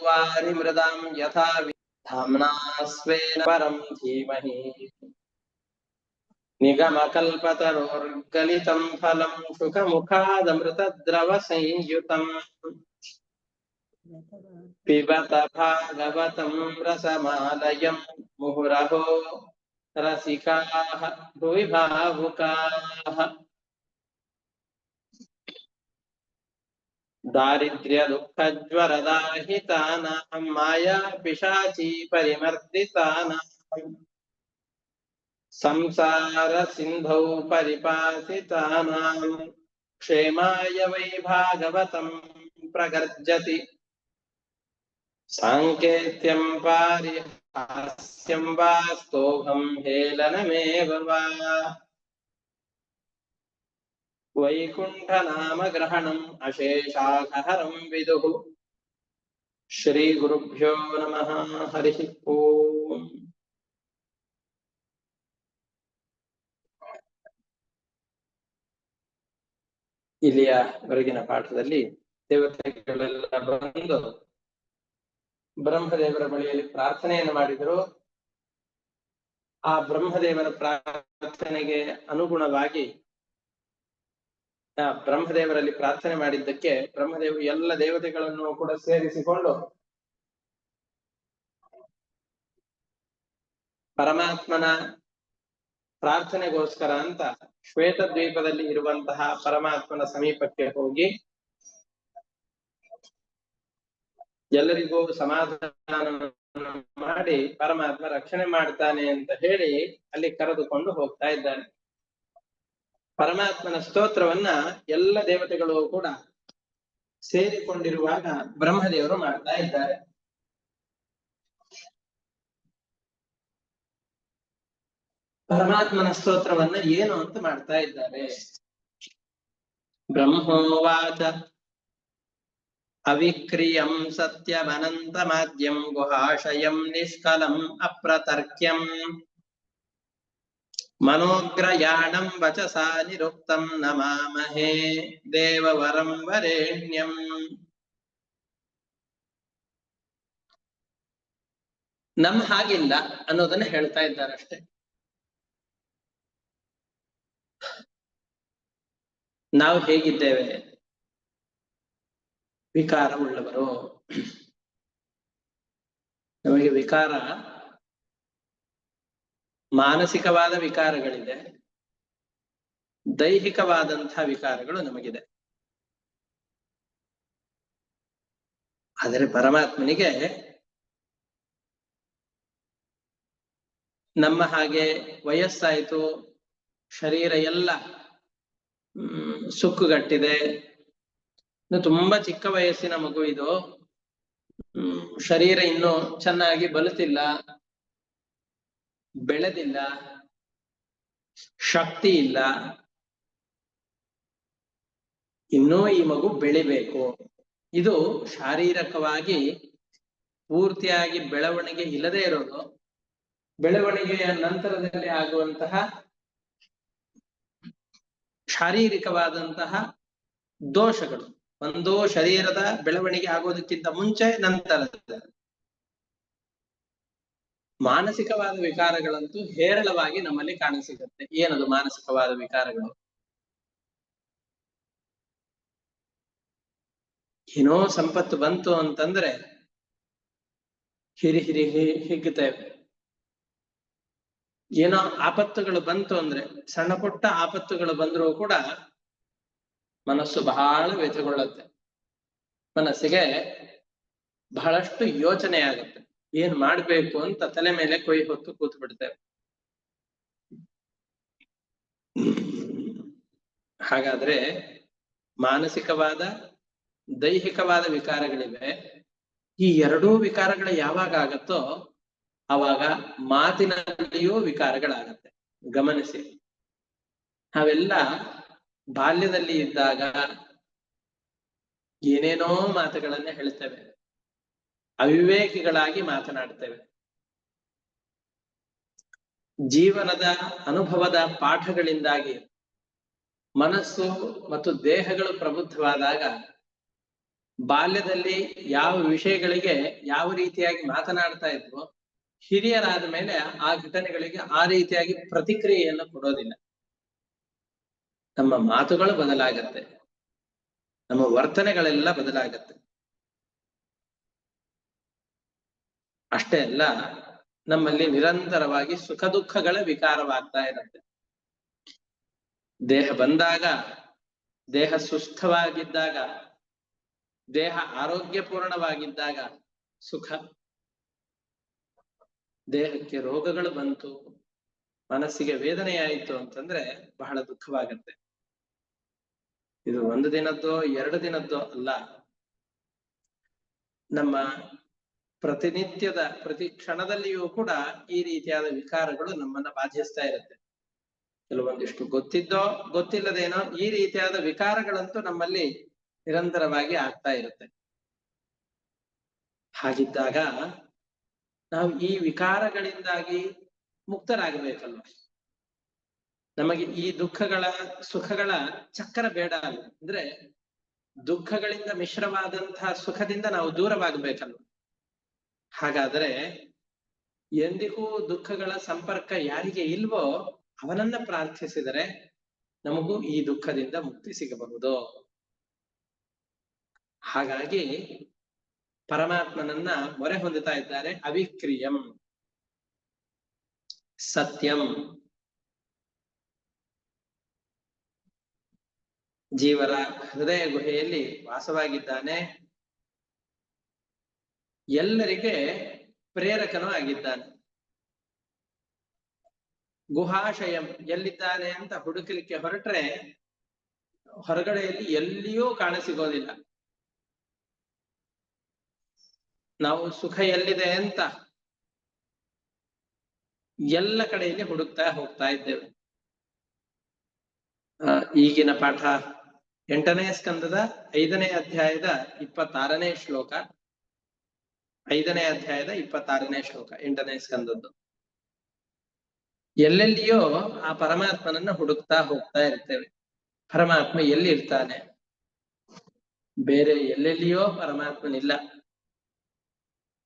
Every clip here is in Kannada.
वारिमृदां यथा धाम्ना स्वेन परं धीमहि निगमकल्पतरोर्गलितं फलं शुकमुखादमृतद्रवसंयुतम् पिबत भागवतं रसमालयं मुहुरहो रसिकाः भुवि भावुकाः दारिद्र्य दुःखज्वरदाहितानां माया पिशाची परिमर्दितानां संसार सिन्धौ परिपातितानां क्षेमाय वै भागवतं प्रगर्जति साङ्केत्यं पारिहास्यं वा स्तोभं हेलनमेव वा वैकुण्ठनामग्रहणम् अशेषाघहरं विदुः श्रीगुरुभ्यो नमः हरिः ओम् ಇಲ್ಲಿಯವರೆಗಿನ ಪಾಠದಲ್ಲಿ ದೇವತೆಗಳೆಲ್ಲ ಬಂದು ಬ್ರಹ್ಮದೇವರ ಬಳಿಯಲ್ಲಿ ಪ್ರಾರ್ಥನೆಯನ್ನು ಮಾಡಿದರು. ಆ ಬ್ರಹ್ಮದೇವರ ಪ್ರಾರ್ಥನೆಗೆ ಅನುಗುಣವಾಗಿ ಬ್ರಹ್ಮದೇವರಲ್ಲಿ ಪ್ರಾರ್ಥನೆ ಮಾಡಿದ್ದಕ್ಕೆ ಬ್ರಹ್ಮದೇವರು ಎಲ್ಲ ದೇವತೆಗಳನ್ನು ಕೂಡ ಸೇರಿಸಿಕೊಂಡು ಪರಮಾತ್ಮನ ಪ್ರಾರ್ಥನೆಗೋಸ್ಕರ ಅಂತ ಶ್ವೇತ ದ್ವೀಪದಲ್ಲಿ ಇರುವಂತಹ ಪರಮಾತ್ಮನ ಸಮೀಪಕ್ಕೆ ಹೋಗಿ ಎಲ್ಲರಿಗೂ ಸಮಾಧಾನ ಮಾಡಿ ಪರಮಾತ್ಮ ರಕ್ಷಣೆ ಮಾಡ್ತಾನೆ ಅಂತ ಹೇಳಿ ಅಲ್ಲಿ ಕರೆದುಕೊಂಡು ಹೋಗ್ತಾ ಇದ್ದಾನೆ. ಪರಮಾತ್ಮನ ಸ್ತೋತ್ರವನ್ನ ಎಲ್ಲ ದೇವತೆಗಳು ಕೂಡ ಸೇರಿಕೊಂಡಿರುವಾಗ ಬ್ರಹ್ಮದೇವರು ಮಾಡ್ತಾ ಇದ್ದಾರೆ. ಪರಮಾತ್ಮನ ಸ್ತೋತ್ರವನ್ನ ಏನು ಅಂತ ಮಾಡ್ತಾ ಇದ್ದಾರೆ. ಬ್ರಹ್ಮೋವಾಚ ಅವಿಕ್ರಿಯಂ ಸತ್ಯಮನಂತಮಾದ್ಯಂ ಗುಹಾಶಯಂ ನಿಷ್ಕಲಂ ಅಪ್ರತರ್ಕ್ಯಂ ಮನೋಗ್ರಯಾಣಂ ವಚಸಾ ನಿರುಕ್ತಂ ನಮಾಮಹೇ ದೇವವರಂ ವರೇಣ್ಯಂ. ನಮ್ ಹಾಗಿಲ್ಲ ಅನ್ನೋದನ್ನ ಹೇಳ್ತಾ ಇದ್ದಾರೆ ಅಷ್ಟೇ. ನಾವು ಹೇಗಿದ್ದೇವೆ? ವಿಕಾರವುಳ್ಳವರು. ನಮಗೆ ವಿಕಾರ, ಮಾನಸಿಕವಾದ ವಿಕಾರಗಳಿದೆ, ದೈಹಿಕವಾದಂತಹ ವಿಕಾರಗಳು ನಮಗಿದೆ. ಆದರೆ ಪರಮಾತ್ಮನಿಗೆ ನಮ್ಮ ಹಾಗೆ ವಯಸ್ಸಾಯಿತು, ಶರೀರ ಎಲ್ಲ ಸುಕ್ಕುಗಟ್ಟಿದೆ, ತುಂಬಾ ಚಿಕ್ಕ ವಯಸ್ಸಿನ ಮಗು ಇದು, ಶರೀರ ಇನ್ನು ಚೆನ್ನಾಗಿ ಬಲುತ್ತಿಲ್ಲ, ಬೆಳೆದಿಲ್ಲ, ಶಕ್ತಿ ಇಲ್ಲ, ಇನ್ನೂ ಈ ಮಗು ಬೆಳಿಬೇಕು. ಇದು ಶಾರೀರಿಕವಾಗಿ ಪೂರ್ತಿಯಾಗಿ ಬೆಳವಣಿಗೆ ಇಲ್ಲದೆ ಇರೋದು. ಬೆಳವಣಿಗೆಯ ನಂತರದಲ್ಲಿ ಆಗುವಂತಹ ಶಾರೀರಿಕವಾದಂತಹ ದೋಷಗಳು, ಒಂದು ಶರೀರದ ಬೆಳವಣಿಗೆ ಆಗೋದಕ್ಕಿಂತ ಮುಂಚೆ, ನಂತರದ ಮಾನಸಿಕವಾದ ವಿಕಾರಗಳಂತೂ ಹೇರಳವಾಗಿ ನಮ್ಮಲ್ಲಿ ಕಾಣಸಿಗುತ್ತೆ. ಏನದು ಮಾನಸಿಕವಾದ ವಿಕಾರಗಳು? ಏನೋ ಸಂಪತ್ತು ಬಂತು ಅಂತಂದ್ರೆ ಹಿರಿ ಹಿಗ್ಗುತ್ತೇವೆ. ಏನೋ ಆಪತ್ತುಗಳು ಬಂತು ಅಂದ್ರೆ, ಸಣ್ಣ ಪುಟ್ಟ ಆಪತ್ತುಗಳು ಬಂದರೂ ಕೂಡ ಮನಸ್ಸು ಬಹಳ ವ್ಯಥೆಗೊಳ್ಳುತ್ತೆ. ಮನಸ್ಸಿಗೆ ಬಹಳಷ್ಟು ಯೋಚನೆ ಆಗುತ್ತೆ. ಏನ್ ಮಾಡ್ಬೇಕು ಅಂತ ತಲೆ ಮೇಲೆ ಕೊಯ್ ಹೊತ್ತು ಕೂತು ಬಿಡ್ತೇವೆ. ಹಾಗಾದ್ರೆ ಮಾನಸಿಕವಾದ, ದೈಹಿಕವಾದ ವಿಕಾರಗಳಿವೆ. ಈ ಎರಡೂ ವಿಕಾರಗಳು ಯಾವಾಗ ಆಗತ್ತೋ ಆವಾಗ ಮಾತಿನಲ್ಲಿಯೂ ವಿಕಾರಗಳಾಗತ್ತೆ. ಗಮನಿಸಿ, ನಾವೆಲ್ಲ ಬಾಲ್ಯದಲ್ಲಿ ಇದ್ದಾಗ ಏನೇನೋ ಮಾತುಗಳನ್ನ ಹೇಳ್ತೇವೆ, ಅವಿವೇಕಿಗಳಾಗಿ ಮಾತನಾಡ್ತೇವೆ. ಜೀವನದ ಅನುಭವದ ಪಾಠಗಳಿಂದಾಗಿ ಮನಸ್ಸು ಮತ್ತು ದೇಹಗಳು ಪ್ರಬುದ್ಧವಾದಾಗ ಬಾಲ್ಯದಲ್ಲಿ ಯಾವ ವಿಷಯಗಳಿಗೆ ಯಾವ ರೀತಿಯಾಗಿ ಮಾತನಾಡ್ತಾ ಇದ್ವೋ ಹಿರಿಯರಾದ ಮೇಲೆ ಆ ಘಟನೆಗಳಿಗೆ ಆ ರೀತಿಯಾಗಿ ಪ್ರತಿಕ್ರಿಯೆಯನ್ನು ಕೊಡೋದಿಲ್ಲ. ನಮ್ಮ ಮಾತುಗಳು ಬದಲಾಗತ್ತೆ, ನಮ್ಮ ವರ್ತನೆಗಳೆಲ್ಲ ಬದಲಾಗತ್ತೆ. ಅಷ್ಟೇ ಅಲ್ಲ, ನಮ್ಮಲ್ಲಿ ನಿರಂತರವಾಗಿ ಸುಖ ದುಃಖಗಳ ವಿಕಾರವಾಗ್ತಾ ಇರುತ್ತೆ. ದೇಹ ಬಂದಾಗ, ದೇಹ ಸುಸ್ಥವಾಗಿದ್ದಾಗ, ದೇಹ ಆರೋಗ್ಯಪೂರ್ಣವಾಗಿದ್ದಾಗ ಸುಖ. ದೇಹಕ್ಕೆ ರೋಗಗಳು ಬಂತು, ಮನಸ್ಸಿಗೆ ವೇದನೆಯಾಯಿತು ಅಂತಂದ್ರೆ ಬಹಳ ದುಃಖವಾಗತ್ತೆ. ಇದು ಒಂದು ದಿನದ್ದೋ 2 ದಿನದ್ದೋ ಅಲ್ಲ, ನಮ್ಮ ಪ್ರತಿನಿತ್ಯದ ಪ್ರತಿ ಕ್ಷಣದಲ್ಲಿಯೂ ಕೂಡ ಈ ರೀತಿಯಾದ ವಿಕಾರಗಳು ನಮ್ಮನ್ನ ಬಾಧಿಸ್ತಾ ಇರುತ್ತೆ. ಕೆಲವೊಂದಿಷ್ಟು ಗೊತ್ತಿದ್ದೋ ಗೊತ್ತಿಲ್ಲದೇನೋ ಈ ರೀತಿಯಾದ ವಿಕಾರಗಳಂತೂ ನಮ್ಮಲ್ಲಿ ನಿರಂತರವಾಗಿ ಆಗ್ತಾ ಇರುತ್ತೆ. ಹಾಗಿದ್ದಾಗ ನಾವು ಈ ವಿಕಾರಗಳಿಂದಾಗಿ ಮುಕ್ತರಾಗಬೇಕಲ್ವ. ನಮಗೆ ಈ ದುಃಖಗಳ ಸುಖಗಳ ಚಕ್ರ ಬೇಡ ಅಲ್ಲ. ಅಂದ್ರೆ ದುಃಖಗಳಿಂದ ಮಿಶ್ರವಾದಂತಹ ಸುಖದಿಂದ ನಾವು ದೂರವಾಗಬೇಕಲ್ವ. ಹಾಗಾದ್ರೆ ಎಂದಿಗೂ ದುಃಖಗಳ ಸಂಪರ್ಕ ಯಾರಿಗೆ ಇಲ್ವೋ ಅವನನ್ನ ಪ್ರಾರ್ಥಿಸಿದರೆ ನಮಗೂ ಈ ದುಃಖದಿಂದ ಮುಕ್ತಿ ಸಿಗಬಹುದು. ಹಾಗಾಗಿ ಪರಮಾತ್ಮನನ್ನ ಮೊರೆ ಹೊಂದುತ್ತಾ ಇದ್ದಾರೆ. ಅವಿಕ್ರಿಯಂ, ಸತ್ಯಂ. ಜೀವರ ಹೃದಯ ಗುಹೆಯಲ್ಲಿ ವಾಸವಾಗಿದ್ದಾನೆ, ಎಲ್ಲರಿಗೆ ಪ್ರೇರಕನೂ ಆಗಿದ್ದಾನೆ. ಗುಹಾಶಯಂ, ಎಲ್ಲಿದ್ದಾನೆ ಅಂತ ಹುಡುಕಲಿಕ್ಕೆ ಹೊರಟ್ರೆ ಹೊರಗಡೆಯಲ್ಲಿ ಎಲ್ಲಿಯೂ ಕಾಣಸಿಗೋದಿಲ್ಲ. ನಾವು ಸುಖ ಎಲ್ಲಿದೆ ಅಂತ ಎಲ್ಲ ಕಡೆಯಲ್ಲಿ ಹುಡುಕ್ತಾ ಹೋಗ್ತಾ ಇದ್ದೇವೆ. ಈಗಿನ ಪಾಠ 8ನೇ ಸ್ಕಂದದ 5ನೇ ಅಧ್ಯಾಯದ 26ನೇ ಶ್ಲೋಕ, 5ನೇ ಅಧ್ಯಾಯದ 26ನೇ ಶ್ಲೋಕ 8ನೇ ಸ್ಕಂದದ್ದು. ಎಲ್ಲೆಲ್ಲಿಯೋ ಆ ಪರಮಾತ್ಮನನ್ನ ಹುಡುಕ್ತಾ ಹೋಗ್ತಾ ಇರ್ತೇವೆ. ಪರಮಾತ್ಮ ಎಲ್ಲಿ ಇರ್ತಾನೆ? ಬೇರೆ ಎಲ್ಲೆಲ್ಲಿಯೋ ಪರಮಾತ್ಮನಿಲ್ಲ,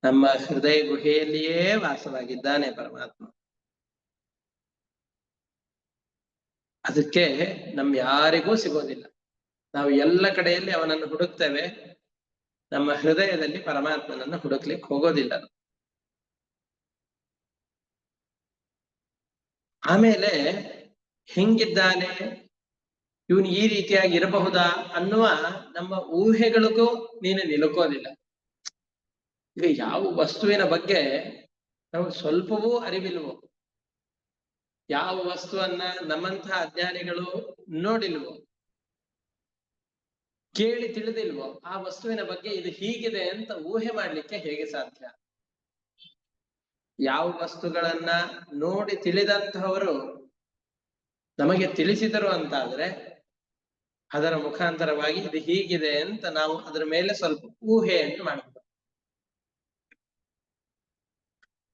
ನಮ್ಮ ಹೃದಯ ಗುಹೆಯಲ್ಲಿಯೇ ವಾಸವಾಗಿದ್ದಾನೆ ಪರಮಾತ್ಮ. ಅದಕ್ಕೆ ಯಾರಿಗೂ ಸಿಗೋದಿಲ್ಲ. ನಾವು ಎಲ್ಲ ಕಡೆಯಲ್ಲಿ ಅವನನ್ನು ಹುಡುಕ್ತೇವೆ, ನಮ್ಮ ಹೃದಯದಲ್ಲಿ ಪರಮಾತ್ಮನನ್ನು ಹುಡುಕ್ಲಿಕ್ಕೆ ಹೋಗೋದಿಲ್ಲ. ಆಮೇಲೆ ಹೆಂಗಿದ್ದಾನೆ, ಇವನು ಈ ರೀತಿಯಾಗಿ ಇರಬಹುದಾ ಅನ್ನುವ ನಮ್ಮ ಊಹೆಗಳಿಗೂ ನೀನು ನಿಲುಕೋದಿಲ್ಲ. ಈಗ ಯಾವ ವಸ್ತುವಿನ ಬಗ್ಗೆ ನಾವು ಸ್ವಲ್ಪವೂ ಅರಿವಿಲ್ವೋ, ಯಾವ ವಸ್ತುವನ್ನ ನಮ್ಮಂತಹ ಅಜ್ಞಾನಿಗಳು ನೋಡಿಲ್ವೋ, ಕೇಳಿ ತಿಳಿದಿಲ್ವೋ, ಆ ವಸ್ತುವಿನ ಬಗ್ಗೆ ಇದು ಹೀಗಿದೆ ಅಂತ ಊಹೆ ಮಾಡ್ಲಿಕ್ಕೆ ಹೇಗೆ ಸಾಧ್ಯ? ಯಾವ ವಸ್ತುಗಳನ್ನ ನೋಡಿ ತಿಳಿದಂತಹವರು ನಮಗೆ ತಿಳಿಸಿದರು ಅಂತಾದ್ರೆ ಅದರ ಮುಖಾಂತರವಾಗಿ ಇದು ಹೀಗಿದೆ ಅಂತ ನಾವು ಅದರ ಮೇಲೆ ಸ್ವಲ್ಪ ಊಹೆಯನ್ನು ಮಾಡಬಹುದು.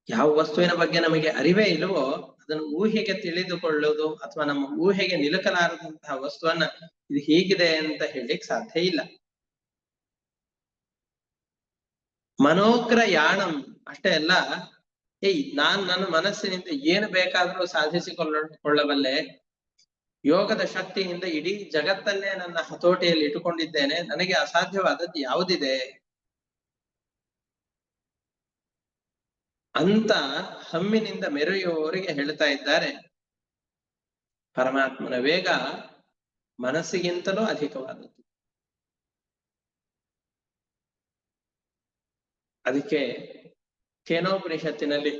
ಯಾವ ವಸ್ತುವಿನ ಬಗ್ಗೆ ನಮಗೆ ಅರಿವೇ ಇಲ್ವೋ ಅದನ್ನು ಊಹೆಗೆ ತಿಳಿದುಕೊಳ್ಳೋದು ಅಥವಾ ನಮ್ಮ ಊಹೆಗೆ ನಿಲುಕಲಾರದಂತಹ ವಸ್ತುವನ್ನ ಇದು ಹೀಗಿದೆ ಅಂತ ಹೇಳಲಿಕ್ಕೆ ಸಾಧ್ಯ ಇಲ್ಲ. ಮನೋಗ್ರ ಯಾಣಂ ಅಷ್ಟೇ ಅಲ್ಲ, ನನ್ನ ಮನಸ್ಸಿನಿಂದ ಏನು ಬೇಕಾದರೂ ಸಾಧಿಸಿಕೊಳ್ಳಬಲ್ಲೆ, ಯೋಗದ ಶಕ್ತಿಯಿಂದ ಇಡೀ ಜಗತ್ತನ್ನೇ ನನ್ನ ಹತೋಟಿಯಲ್ಲಿ ಇಟ್ಟುಕೊಂಡಿದ್ದೇನೆ, ನನಗೆ ಅಸಾಧ್ಯವಾದದ್ದು ಯಾವುದಿದೆ ಅಂತ ಹಮ್ಮಿನಿಂದ ಮೆರೆಯುವವರಿಗೆ ಹೇಳ್ತಾ ಇದ್ದಾರೆ. ಪರಮಾತ್ಮನ ವೇಗ ಮನಸ್ಸಿಗಿಂತಲೂ ಅಧಿಕವಾದದ್ದು. ಅದಕ್ಕೆ ಕೇನೋಪನಿಷತ್ತಿನಲ್ಲಿ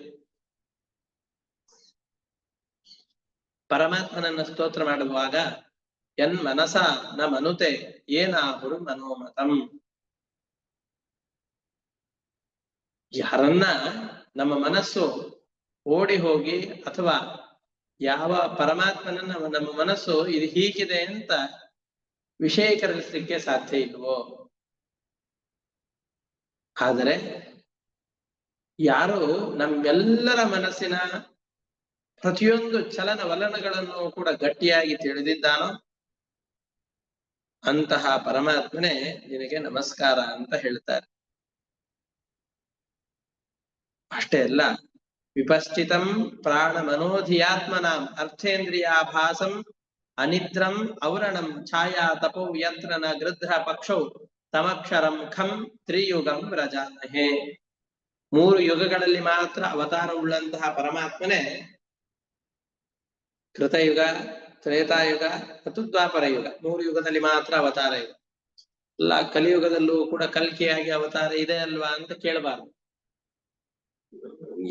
ಪರಮಾತ್ಮನನ್ನ ಸ್ತೋತ್ರ ಮಾಡುವಾಗ ಎನ್ ಮನಸ ನ ಮನುತೆ ಏನಾಹುರು ಮನೋಮತಂ. ಯಾರನ್ನ ನಮ್ಮ ಮನಸ್ಸು ಓಡಿ ಹೋಗಿ ಅಥವಾ ಯಾವ ಪರಮಾತ್ಮನನ್ನ ನಮ್ಮ ಮನಸ್ಸು ಇದು ಹೀಗಿದೆ ಅಂತ ವಿಷಯೀಕರಿಸಲಿಕ್ಕೆ ಸಾಧ್ಯ ಇಲ್ವೋ, ಆದರೆ ಯಾರು ನಮ್ಮೆಲ್ಲರ ಮನಸ್ಸಿನ ಪ್ರತಿಯೊಂದು ಚಲನವಲನಗಳನ್ನು ಕೂಡ ಗಟ್ಟಿಯಾಗಿ ತಿಳಿದಿದ್ದಾನೋ, ಅಂತಹ ಪರಮಾತ್ಮನೇ ನಿನಗೆ ನಮಸ್ಕಾರ ಅಂತ ಹೇಳ್ತಾರೆ. ಅಷ್ಟೇ ಅಲ್ಲ, ವಿಪಶ್ಚಿತಂ ಪ್ರಾಣ ಮನೋಧಿಯಾತ್ಮನಾಂ ಅರ್ಥೇಂದ್ರಿಯಾಭಾಸಂ ಅನಿದ್ರಂ ಔರಣಂ ಛಾಯಾ ತಪೋ ಯತ್ರ ನ ಗೃಧ್ರ ಪಕ್ಷೌ ತಮಕ್ಷರಂ ಖಂ ತ್ರಿಯುಗಂ ವ್ರಜಾಮಹೇ. 3 ಯುಗಗಳಲ್ಲಿ ಮಾತ್ರ ಅವತಾರವುಳ್ಳಂತಹ ಪರಮಾತ್ಮನೇ ಕೃತಯುಗ, ತ್ರೇತಾಯುಗ ಮತ್ತು ದ್ವಾಪರ ಯುಗ, 3 ಯುಗದಲ್ಲಿ ಮಾತ್ರ ಅವತಾರ ಇದೆ. ಅಲ್ಲ, ಕಲಿಯುಗದಲ್ಲೂ ಕೂಡ ಕಲ್ಕಿಯಾಗಿ ಅವತಾರ ಇದೆ ಅಲ್ವಾ ಅಂತ ಕೇಳಬಾರ್ದು.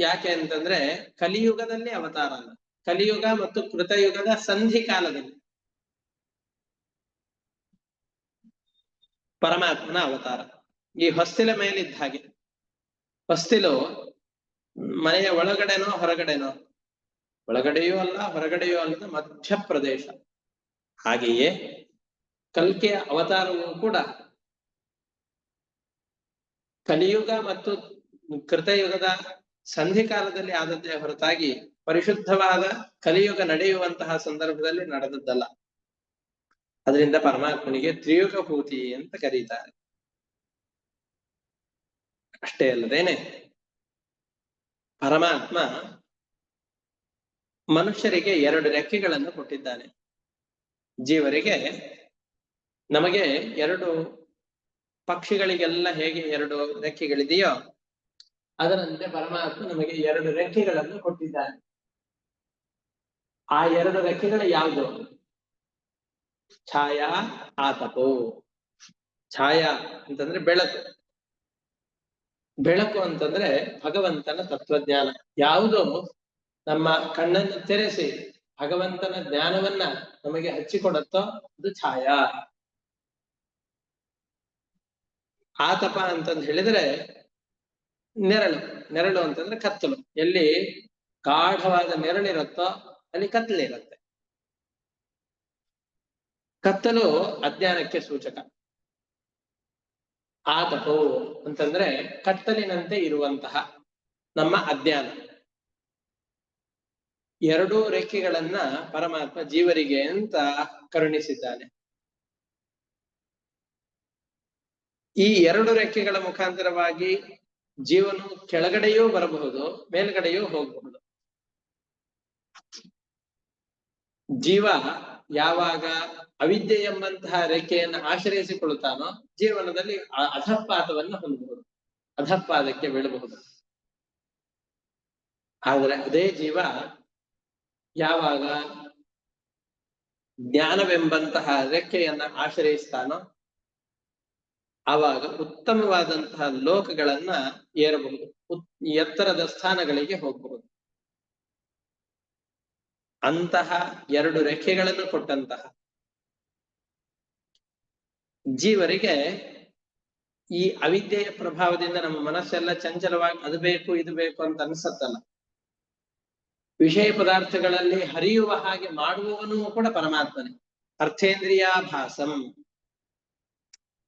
ಯಾಕೆ ಅಂತಂದ್ರೆ ಕಲಿಯುಗದಲ್ಲಿ ಅವತಾರ ಅಲ್ಲ, ಕಲಿಯುಗ ಮತ್ತು ಕೃತಯುಗದ ಸಂಧಿ ಕಾಲದಲ್ಲಿ ಪರಮಾತ್ಮನ ಅವತಾರ. ಈ ಹೊಸ್ತಿಲ ಮೇಲಿದ್ದ ಹಾಗೆ, ಹೊಸ್ತಿಲು ಮನೆಯ ಒಳಗಡೆನೋ ಹೊರಗಡೆನೋ, ಒಳಗಡೆಯೂ ಅಲ್ಲ ಹೊರಗಡೆಯೂ ಅಲ್ಲದ ಮಧ್ಯಪ್ರದೇಶ. ಹಾಗೆಯೇ ಕಲ್ಕಿಯ ಅವತಾರವೂ ಕೂಡ ಕಲಿಯುಗ ಮತ್ತು ಕೃತಯುಗದ ಸಂಧಿಕಾಲದಲ್ಲಿ ಆದದ್ದೇ ಹೊರತಾಗಿ ಪರಿಶುದ್ಧವಾದ ಕಲಿಯುಗ ನಡೆಯುವಂತಹ ಸಂದರ್ಭದಲ್ಲಿ ನಡೆದದ್ದಲ್ಲ. ಅದರಿಂದ ಪರಮಾತ್ಮನಿಗೆ ತ್ರಿಯುಗಭೂತಿ ಅಂತ ಕರೀತಾರೆ. ಅಷ್ಟೇ ಅಲ್ಲದೇನೆ ಪರಮಾತ್ಮ ಮನುಷ್ಯರಿಗೆ 2 ರೆಕ್ಕೆಗಳನ್ನು ಕೊಟ್ಟಿದ್ದಾನೆ. ಜೀವರಿಗೆ, ನಮಗೆ 2 ಪಕ್ಷಿಗಳಿಗೆಲ್ಲ ಹೇಗೆ 2 ರೆಕ್ಕೆಗಳಿದೆಯೋ ಅದರಂತೆ ಪರಮಾತ್ಮ ನಮಗೆ 2 ರೆಕ್ಕೆಗಳನ್ನು ಕೊಟ್ಟಿದ್ದಾನೆ. ಆ 2 ರೆಕ್ಕೆಗಳು ಯಾವುದು? ಛಾಯಾ ಆತಪೋ. ಛಾಯಾ ಅಂತಂದ್ರೆ ಬೆಳಕು, ಬೆಳಕು ಅಂತಂದ್ರೆ ಭಗವಂತನ ತತ್ವಜ್ಞಾನ. ಯಾವುದು ನಮ್ಮ ಕಣ್ಣನ್ನು ತೆರೆಸಿ ಭಗವಂತನ ಜ್ಞಾನವನ್ನ ನಮಗೆ ಹಚ್ಚಿಕೊಡುತ್ತೋ ಅದು ಛಾಯಾ. ಆತಪ ಅಂತಂದು ಹೇಳಿದ್ರೆ ನೆರಳು. ನೆರಳು ಅಂತಂದ್ರೆ ಕತ್ತಲು. ಎಲ್ಲಿ ಗಾಢವಾದ ನೆರಳಿರುತ್ತೋ ಅಲ್ಲಿ ಕತ್ತಲಿರುತ್ತೆ. ಕತ್ತಲು ಅಜ್ಞಾನಕ್ಕೆ ಸೂಚಕ. ಆತಪೋ ಅಂತಂದ್ರೆ ಕತ್ತಲಿನಂತೆ ಇರುವಂತಹ ನಮ್ಮ ಅಜ್ಞಾನ. 2 ರೆಕ್ಕೆಗಳನ್ನ ಪರಮಾತ್ಮ ಜೀವರಿಗೆ ಅಂತ ಕರುಣಿಸಿದ್ದಾನೆ. ಈ 2 ರೆಕ್ಕೆಗಳ ಮುಖಾಂತರವಾಗಿ ಜೀವನು ಕೆಳಗಡೆಯೂ ಬರಬಹುದು, ಮೇಲ್ಗಡೆಯೂ ಹೋಗಬಹುದು. ಜೀವ ಯಾವಾಗ ಅವಿದ್ಯೆ ಎಂಬಂತಹ ರೆಕ್ಕೆಯನ್ನು ಆಶ್ರಯಿಸಿಕೊಳ್ಳುತ್ತಾನೋ ಜೀವನದಲ್ಲಿ ಅಧಃಪಾತವನ್ನು ಹೊಂದಬಹುದು, ಅಧಃಪಾದಕ್ಕೆ ಬೀಳಬಹುದು. ಆದರೆ ಅದೇ ಜೀವ ಯಾವಾಗ ಜ್ಞಾನವೆಂಬಂತಹ ರೆಕ್ಕೆಯನ್ನ ಆಶ್ರಯಿಸ್ತಾನೋ ಆವಾಗ ಉತ್ತಮವಾದಂತಹ ಲೋಕಗಳನ್ನ ಏರಬಹುದು, ಎತ್ತರದ ಸ್ಥಾನಗಳಿಗೆ ಹೋಗಬಹುದು. ಅಂತಹ 2 ರೆಕ್ಕೆಗಳನ್ನು ಕೊಟ್ಟಂತಹ ಜೀವರಿಗೆ ಈ ಅವಿದ್ಯೆಯ ಪ್ರಭಾವದಿಂದ ನಮ್ಮ ಮನಸ್ಸೆಲ್ಲ ಚಂಚಲವಾಗಿ ಅದು ಬೇಕು ಇದು ಬೇಕು ಅಂತ ಅನ್ಸತ್ತಲ್ಲ, ವಿಷಯ ಪದಾರ್ಥಗಳಲ್ಲಿ ಹರಿಯುವ ಹಾಗೆ ಮಾಡುವವನು ಕೂಡ ಪರಮಾತ್ಮನೇ. ಅರ್ಥೇಂದ್ರಿಯಾಭಾಸಂ.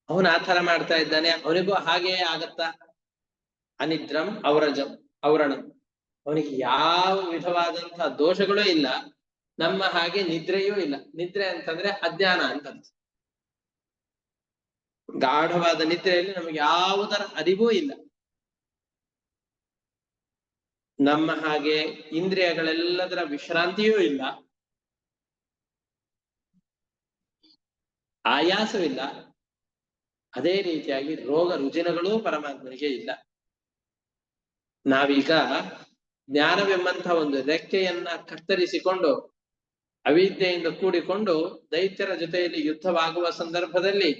ಅವನು ಆ ಥರ ಮಾಡ್ತಾ ಇದ್ದಾನೆ, ಅವನಿಗೂ ಹಾಗೆಯೇ ಆಗತ್ತಾ? ಅನಿದ್ರಂ ಔರಣಂ. ಅವನಿಗೆ ಯಾವ ವಿಧವಾದಂತಹ ದೋಷಗಳೂ ಇಲ್ಲ, ನಮ್ಮ ಹಾಗೆ ನಿದ್ರೆಯೂ ಇಲ್ಲ. ನಿದ್ರೆ ಅಂತಂದ್ರೆ ಅಜ್ಞಾನ ಅಂತಂತ. ಗಾಢವಾದ ನಿದ್ರೆಯಲ್ಲಿ ನಮಗೆ ಯಾವುದರ ಅರಿವೂ ಇಲ್ಲ. ನಮ್ಮ ಹಾಗೆ ಇಂದ್ರಿಯಗಳೆಲ್ಲದರ ವಿಶ್ರಾಂತಿಯೂ ಇಲ್ಲ, ಆಯಾಸವಿಲ್ಲ. ಅದೇ ರೀತಿಯಾಗಿ ರೋಗ ರುಜಿನಗಳೂ ಪರಮಾತ್ಮನಿಗೆ ಇಲ್ಲ. ನಾವೀಗ ಜ್ಞಾನವೆಂಬಂತಹ ಒಂದು ರೆಕ್ಕೆಯನ್ನ ಕತ್ತರಿಸಿಕೊಂಡು ಅವಿದ್ಯೆಯಿಂದ ಕೂಡಿಕೊಂಡು ದೈತ್ಯರ ಜೊತೆಯಲ್ಲಿ ಯುದ್ಧವಾಗುವ ಸಂದರ್ಭದಲ್ಲಿ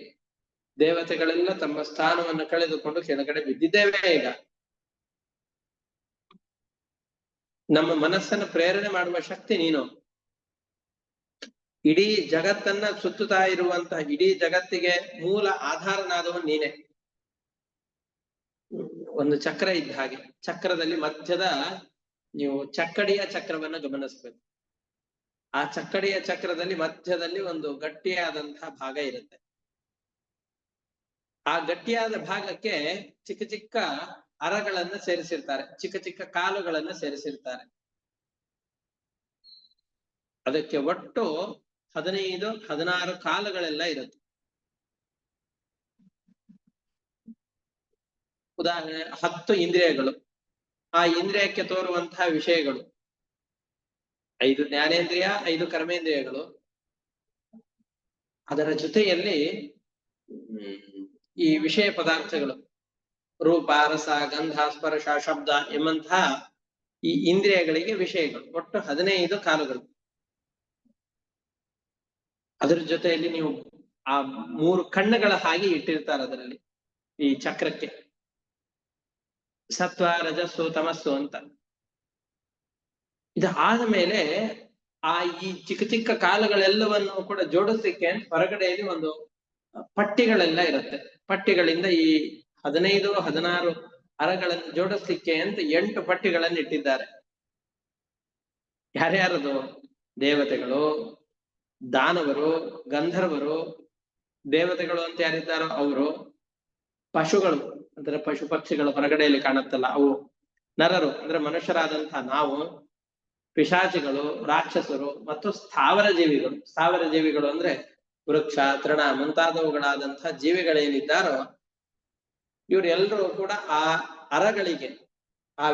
ದೇವತೆಗಳೆಲ್ಲ ತಮ್ಮ ಸ್ಥಾನವನ್ನು ಕಳೆದುಕೊಂಡು ಕೆಳಗಡೆ ಬಿದ್ದಿದ್ದೇವೆ. ಈಗ ನಮ್ಮ ಮನಸ್ಸನ್ನು ಪ್ರೇರಣೆ ಮಾಡುವ ಶಕ್ತಿ ನೀನು. ಇಡೀ ಜಗತ್ತನ್ನ ಸುತ್ತುತ್ತಾ ಇರುವಂತಹ ಇಡೀ ಜಗತ್ತಿಗೆ ಮೂಲ ಆಧಾರನಾದವನು ನೀನೆ. ಒಂದು ಚಕ್ರ ಇದ್ದ ಹಾಗೆ, ಚಕ್ರದಲ್ಲಿ ಮಧ್ಯದ ನೀವು ಚಕ್ಕಡಿಯ ಚಕ್ರವನ್ನ ಗಮನಿಸ್ಬೇಕು. ಆ ಚಕ್ಕಡಿಯ ಚಕ್ರದಲ್ಲಿ ಮಧ್ಯದಲ್ಲಿ ಒಂದು ಗಟ್ಟಿಯಾದಂತಹ ಭಾಗ ಇರುತ್ತೆ. ಆ ಗಟ್ಟಿಯಾದ ಭಾಗಕ್ಕೆ ಚಿಕ್ಕ ಚಿಕ್ಕ ಅರಗಳನ್ನ ಸೇರಿಸಿರ್ತಾರೆ, ಚಿಕ್ಕ ಚಿಕ್ಕ ಕಾಲುಗಳನ್ನ ಸೇರಿಸಿರ್ತಾರೆ. ಅದಕ್ಕೆ ಒಟ್ಟು 15-16 ಕಾಲುಗಳೆಲ್ಲ ಇರುತ್ತೆ. ಉದಾಹರಣೆ 10 ಇಂದ್ರಿಯಗಳು, ಆ ಇಂದ್ರಿಯಕ್ಕೆ ತೋರುವಂತಹ ವಿಷಯಗಳು, 5 ಜ್ಞಾನೇಂದ್ರಿಯ, 5 ಕರ್ಮೇಂದ್ರಿಯಗಳು. ಅದರ ಜೊತೆಯಲ್ಲಿ ಈ ವಿಷಯ ಪದಾರ್ಥಗಳು, ರೂಪ, ರಸ, ಗಂಧ, ಸ್ಪರ್ಶ, ಶಬ್ದ ಎಂಬಂತಹ ಈ ಇಂದ್ರಿಯಗಳಿಗೆ ವಿಷಯಗಳು. ಒಟ್ಟು 15 ಕಾಲುಗಳು. ಅದರ ಜೊತೆಯಲ್ಲಿ ನೀವು ಆ 3 ಕಣ್ಣುಗಳ ಹಾಗೆ ಇಟ್ಟಿರ್ತಾರೆ ಅದರಲ್ಲಿ, ಈ ಚಕ್ರಕ್ಕೆ, ಸತ್ವ, ರಜಸ್ಸು, ತಮಸ್ಸು ಅಂತ. ಇದಾದ ಮೇಲೆ ಆ ಈ ಚಿಕ್ಕ ಚಿಕ್ಕ ಕಾಲುಗಳೆಲ್ಲವನ್ನು ಕೂಡ ಜೋಡಿಸ್ಲಿಕ್ಕೆ ಹೊರಗಡೆಯಲ್ಲಿ ಒಂದು ಪಟ್ಟಿಗಳೆಲ್ಲ ಇರುತ್ತೆ. ಪಟ್ಟಿಗಳಿಂದ ಈ 15, 16 ಅರಗಳನ್ನು ಜೋಡಿಸ್ಲಿಕ್ಕೆ ಅಂತ 8 ಪಟ್ಟಿಗಳನ್ನು ಇಟ್ಟಿದ್ದಾರೆ. ಯಾರ್ಯಾರದು? ದೇವತೆಗಳು, ದಾನವರು, ಗಂಧರ್ವರು. ದೇವತೆಗಳು ಅಂತ ಯಾರಿದ್ದಾರೋ ಅವರು, ಪಶುಗಳು ಅಂದ್ರೆ ಪಶು ಪಕ್ಷಿಗಳು ಹೊರಗಡೆಯಲ್ಲಿ ಕಾಣುತ್ತಲ್ಲ ಅವು, ನರರು ಅಂದ್ರೆ ಮನುಷ್ಯರಾದಂತಹ ನಾವು, ಪಿಶಾಚಿಗಳು, ರಾಕ್ಷಸರು ಮತ್ತು ಸ್ಥಾವರ ಜೀವಿಗಳು. ಸ್ಥಾವರ ಜೀವಿಗಳು ಅಂದ್ರೆ ವೃಕ್ಷ, ತೃಣ ಮುಂತಾದವುಗಳಾದಂತಹ ಜೀವಿಗಳೇನಿದ್ದಾರೋ ಇವರೆಲ್ಲರೂ ಕೂಡ ಆ ಅರಗಳಿಗೆ, ಆ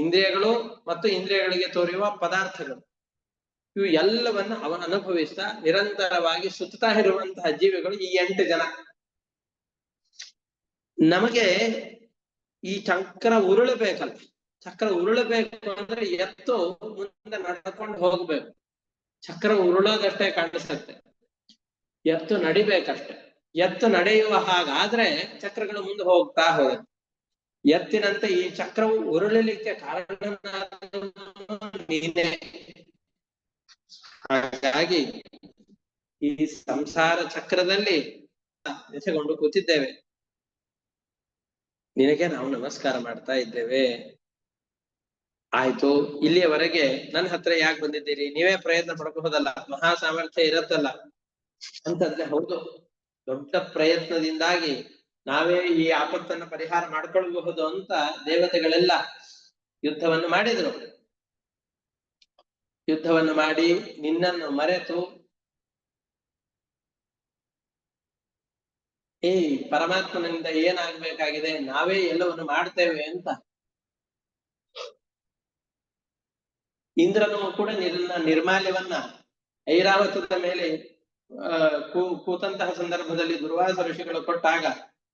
ಇಂದ್ರಿಯಗಳು ಮತ್ತು ಇಂದ್ರಿಯಗಳಿಗೆ ತೋರುವ ಪದಾರ್ಥಗಳು, ಇವು ಎಲ್ಲವನ್ನ ಅವನು ಅನುಭವಿಸ್ತಾ ನಿರಂತರವಾಗಿ ಸುತ್ತಾ ಇರುವಂತಹ ಜೀವಿಗಳು ಈ 8 ಜನ. ನಮಗೆ ಈ ಚಕ್ರ ಉರುಳಬೇಕಲ್ಲ, ಚಕ್ರ ಉರುಳಬೇಕು ಅಂದ್ರೆ ಎತ್ತು ಮುಂದೆ ನಡ್ಕೊಂಡು ಹೋಗ್ಬೇಕು. ಚಕ್ರ ಉರುಳೋದಷ್ಟೇ ಕಾಣಿಸುತ್ತೆ, ಎತ್ತು ನಡಿಬೇಕಷ್ಟೆ. ಎತ್ತು ನಡೆಯುವ ಹಾಗಾದ್ರೆ ಚಕ್ರಗಳು ಮುಂದೆ ಹೋಗ್ತಾ ಹೋಗುತ್ತೆ. ಎತ್ತಿನಂತೆ ಈ ಚಕ್ರವು ಉರುಳಲಿಕ್ಕೆ ಕಾರಣ ನೀನೇ. ಹಾಗಾಗಿ ಈ ಸಂಸಾರ ಚಕ್ರದಲ್ಲಿ ಎಸೆಗೊಂಡು ಕೂತಿದ್ದೇವೆ. ನಿನಗೆ ನಾವು ನಮಸ್ಕಾರ ಮಾಡ್ತಾ ಇದ್ದೇವೆ. ಆಯ್ತು, ಇಲ್ಲಿಯವರೆಗೆ ನನ್ನ ಹತ್ರ ಯಾಕೆ ಬಂದಿದ್ದೀರಿ? ನೀವೇ ಪ್ರಯತ್ನ ಪಡಬಹುದಲ್ಲ, ಮಹಾ ಸಾಮರ್ಥ್ಯ ಇರತ್ತಲ್ಲ ಅಂತಂದ್ರೆ ಹೌದು, ದೊಡ್ಡ ಪ್ರಯತ್ನದಿಂದಾಗಿ ನಾವೇ ಈ ಆಪತ್ತನ್ನು ಪರಿಹಾರ ಮಾಡ್ಕೊಳ್ಬಹುದು ಅಂತ ದೇವತೆಗಳೆಲ್ಲ ಯುದ್ಧವನ್ನು ಮಾಡಿದ್ರು. ಯುದ್ಧವನ್ನು ಮಾಡಿ ನಿನ್ನನ್ನು ಮರೆತು ಈ ಪರಮಾತ್ಮನಿಂದ ಏನಾಗ್ಬೇಕಾಗಿದೆ, ನಾವೇ ಎಲ್ಲವನ್ನು ಮಾಡ್ತೇವೆ ಅಂತ ಇಂದ್ರನು ಕೂಡ ನಿರ್ಮಾಲ್ಯವನ್ನ ಐರಾವತದ ಮೇಲೆ ಕೂತಂತಹ ಸಂದರ್ಭದಲ್ಲಿ ದುರ್ವಾಸ ಋಷಿಗಳು ಕೊಟ್ಟಾಗ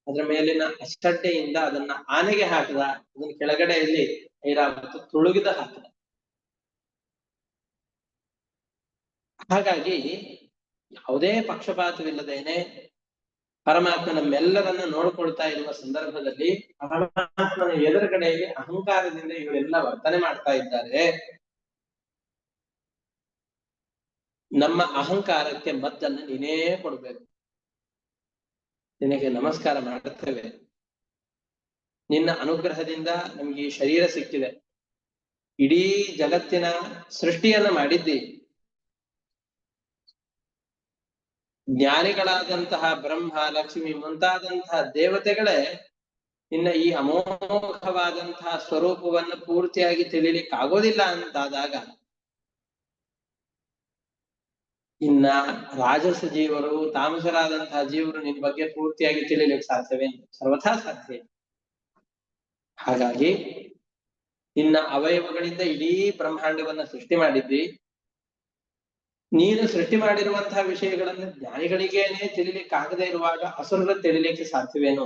ಅದರ ಮೇಲಿನ ಅಷ್ಟಡ್ಡೆಯಿಂದ ಅದನ್ನ ಆನೆಗೆ ಹಾಕಿದ, ಅದನ್ನ ಕೆಳಗಡೆಯಲ್ಲಿ ಐರಾವತ ತುಳುಗಿದ ಹಾಕಿದ. ಹಾಗಾಗಿ ಯಾವುದೇ ಪಕ್ಷಪಾತವಿಲ್ಲದೇನೆ ಪರಮಾತ್ಮ ನಮ್ಮೆಲ್ಲರನ್ನ ನೋಡ್ಕೊಳ್ತಾ ಇರುವ ಸಂದರ್ಭದಲ್ಲಿ ಪರಮಾತ್ಮನ ಎದುರುಗಡೆಯಲ್ಲಿ ಅಹಂಕಾರದಿಂದ ಇವರೆಲ್ಲ ವರ್ತನೆ ಮಾಡ್ತಾ ಇದ್ದಾರೆ. ನಮ್ಮ ಅಹಂಕಾರಕ್ಕೆ ಮದ್ದನ್ನು ನೀನೇ ಕೊಡ್ಬೇಕು. ನಿನಗೆ ನಮಸ್ಕಾರ ಮಾಡುತ್ತೇವೆ, ನಿನ್ನ ಅನುಗ್ರಹದಿಂದ ನಮ್ಗೆ ಈ ಶರೀರ ಸಿಕ್ಕಿದೆ, ಇಡೀ ಜಗತ್ತಿನ ಸೃಷ್ಟಿಯನ್ನ ಮಾಡಿದ್ದಿ, ಜ್ಞಾನಿಗಳಾದಂತಹ ಬ್ರಹ್ಮ, ಲಕ್ಷ್ಮಿ ಮುಂತಾದಂತಹ ದೇವತೆಗಳೇ ನಿನ್ನ ಈ ಅಮೋಘವಾದಂತಹ ಸ್ವರೂಪವನ್ನು ಪೂರ್ತಿಯಾಗಿ ತಿಳಿಲಿಕ್ಕೆ ಆಗೋದಿಲ್ಲ ಅಂತಾದಾಗ ಇನ್ನ ರಾಜಸ ಜೀವರು, ತಾಮಸರಾದಂತಹ ಜೀವರು ನಿನ್ ಬಗ್ಗೆ ಪೂರ್ತಿಯಾಗಿ ತಿಳಿಲಿಕ್ಕೆ ಸಾಧ್ಯವೇ? ಸರ್ವಥಾ ಸಾಧ್ಯ. ಹಾಗಾಗಿ ನಿನ್ನ ಅವಯವಗಳಿಂದ ಇಡೀ ಬ್ರಹ್ಮಾಂಡವನ್ನ ಸೃಷ್ಟಿ ಮಾಡಿದ್ವಿ. ನೀನು ಸೃಷ್ಟಿ ಮಾಡಿರುವಂತಹ ವಿಷಯಗಳನ್ನು ಜ್ಞಾನಿಗಳಿಗೇನೆ ತಿಳಿಲಿಕ್ಕಾಗದೇ ಇರುವಾಗ ಅಸುರರು ತಿಳಿಲಿಕ್ಕೆ ಸಾಧ್ಯವೇನು?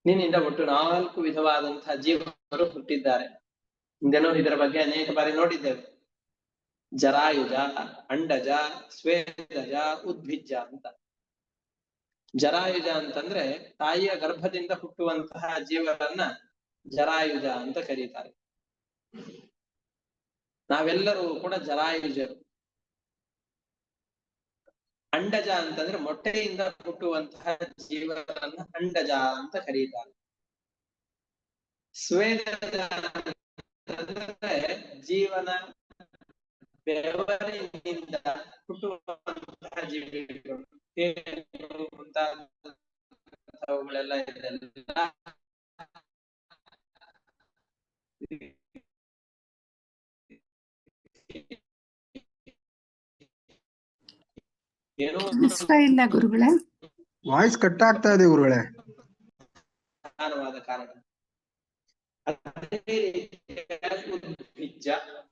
ನಿನ್ನಿಂದ ಒಟ್ಟು 4 ವಿಧವಾದಂತಹ ಜೀವರು ಹುಟ್ಟಿದ್ದಾರೆ. ಹಿಂದೆನೂ ಇದರ ಬಗ್ಗೆ ಅನೇಕ ಬಾರಿ ನೋಡಿದ್ದೇವೆ. ಜರಾಯುಜ, ಅಂಡಜ, ಸ್ವೇದಜ, ಉದ್ಭಿಜ್ಜ ಅಂತ. ಜರಾಯುಜ ಅಂತಂದ್ರೆ ತಾಯಿಯ ಗರ್ಭದಿಂದ ಹುಟ್ಟುವಂತಹ ಜೀವರನ್ನ ಜರಾಯುಜ ಅಂತ ಕರೀತಾರೆ. ನಾವೆಲ್ಲರೂ ಕೂಡ ಜರಾಯುಜರು. ಅಂಡಜ ಅಂತಂದ್ರೆ ಮೊಟ್ಟೆಯಿಂದ ಹುಟ್ಟುವಂತಹ ಜೀವರನ್ನ ಅಂಡಜ ಅಂತ ಕರೀತಾರೆ. ಸ್ವೇದಜ ಅಂತಂದ್ರೆ ಜೀವನ ಬೆವರಿನಿಂದ ಹುಟ್ಟುವಂತಹ ಜೀವಿಗಳು, ಮುಂತಾದವುಗಳೆಲ್ಲ ಇದೆಲ್ಲ ಇಲ್ಲ ಗುರುಗಳೇ, ವಾಯ್ಸ್ ಕಟ್ ಆಗ್ತಾ ಇದೆ ಗುರುಗಳೇ. ನಾನು ಅದೇ ರೀತಿಯಾಗಿ ಉದ್ಭಿಜ್ಜ,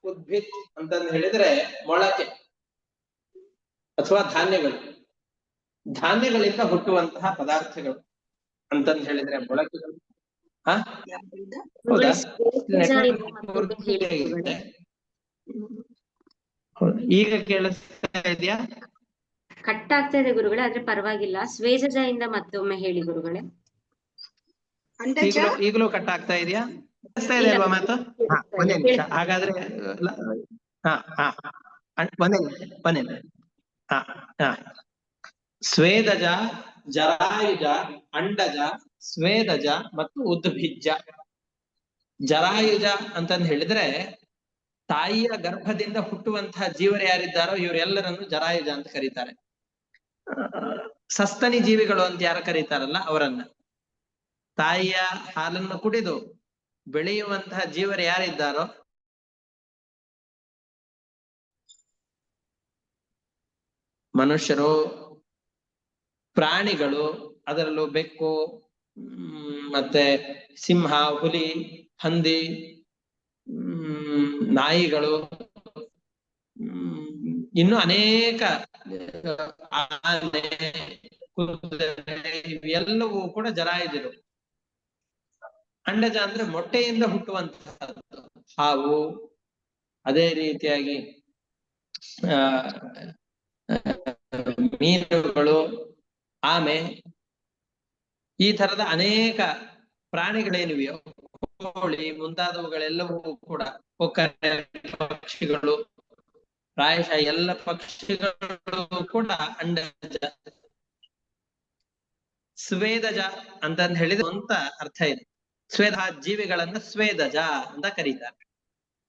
ಉದ್ಭಿತ್ ಅಂತಂದು ಹೇಳಿದ್ರೆ ಮೊಳಕೆ ಅಥವಾ ಧಾನ್ಯಗಳು, ಧಾನ್ಯಗಳಿಂದ ಹುಟ್ಟುವಂತಹ ಪದಾರ್ಥಗಳು ಅಂತಂದು ಹೇಳಿದ್ರೆ ಮೊಳಕೆಗಳು. ಹಾ ಹೌದಾ, ಈಗ ಕೇಳಿಸ್ತಾ ಇದೆಯಾ? ಕಟ್ ಆಗ್ತಾ ಇದೆ ಗುರುಗಳೇ, ಆದ್ರೆ ಪರವಾಗಿಲ್ಲ. ಸ್ವೇಜಜ ಇಂದ ಮತ್ತೊಮ್ಮೆ ಹೇಳಿ ಗುರುಗಳೇ. ಈಗಲೂ ಕಟ್ ಆಗ್ತಾ ಇದೆಯಾ? ಕೇಳಿಸ್ತಾ ಇದೆ ಅಲ್ವಾ ಮಾತು? ಒಂದೇ ನಿಮಿಷ ಹಾಗಾದ್ರೆ. ಹಾ ಹಾ ಒಂದೇ ನಿಮಿಷ. ಹಾ ಹಾ ಸ್ವೇದಜ, ಜರಾಯುಜ, ಅಂಡಜ, ಸ್ವೇದಜ ಮತ್ತು ಉದ್ಭಿಜ್ಜ. ಜರಾಯುಜ ಅಂತಂದು ಹೇಳಿದ್ರೆ ತಾಯಿಯ ಗರ್ಭದಿಂದ ಹುಟ್ಟುವಂತಹ ಜೀವರು ಯಾರಿದ್ದಾರೋ ಇವರೆಲ್ಲರನ್ನು ಜರಾಯುಜ ಅಂತ ಕರೀತಾರೆ. ಸಸ್ತನಿ ಜೀವಿಗಳು ಅಂತ ಯಾರು ಕರೀತಾರಲ್ಲ ಅವರನ್ನ. ತಾಯಿಯ ಹಾಲನ್ನು ಕುಡಿದು ಬೆಳೆಯುವಂತಹ ಜೀವರು ಯಾರಿದ್ದಾರೋ ಮನುಷ್ಯರು, ಪ್ರಾಣಿಗಳು, ಅದರಲ್ಲೂ ಬೆಕ್ಕು, ಮತ್ತೆ ಸಿಂಹ, ಹುಲಿ, ಹಂದಿ, ನಾಯಿಗಳು, ಇನ್ನು ಅನೇಕ ಆನೆ, ಇವೆಲ್ಲವೂ ಕೂಡ ಜರಾಯುಜರು. ಅಂಡಜ ಅಂದ್ರೆ ಮೊಟ್ಟೆಯಿಂದ ಹುಟ್ಟುವಂತಹದ್ದು ಹಾವು, ಅದೇ ರೀತಿಯಾಗಿ ಮೀನುಗಳು, ಆಮೆ, ಈ ತರದ ಅನೇಕ ಪ್ರಾಣಿಗಳೇನಿವೆಯೋ, ಕೋಳಿ ಮುಂತಾದವುಗಳೆಲ್ಲವೂ ಕೂಡ, ಪಕ್ಷಿಗಳು, ಪ್ರಾಯಶಃ ಎಲ್ಲ ಪಕ್ಷಿಗಳು ಕೂಡ ಅಂಡಜ. ಸ್ವೇದಜ ಅಂತಂದು ಹೇಳಿದ್ರೆ ಅಂತ ಅರ್ಥ ಇದೆ. ಸ್ವೇದ ಜೀವಿಗಳನ್ನ ಸ್ವೇದಜ ಅಂತ ಕರೀತಾರೆ.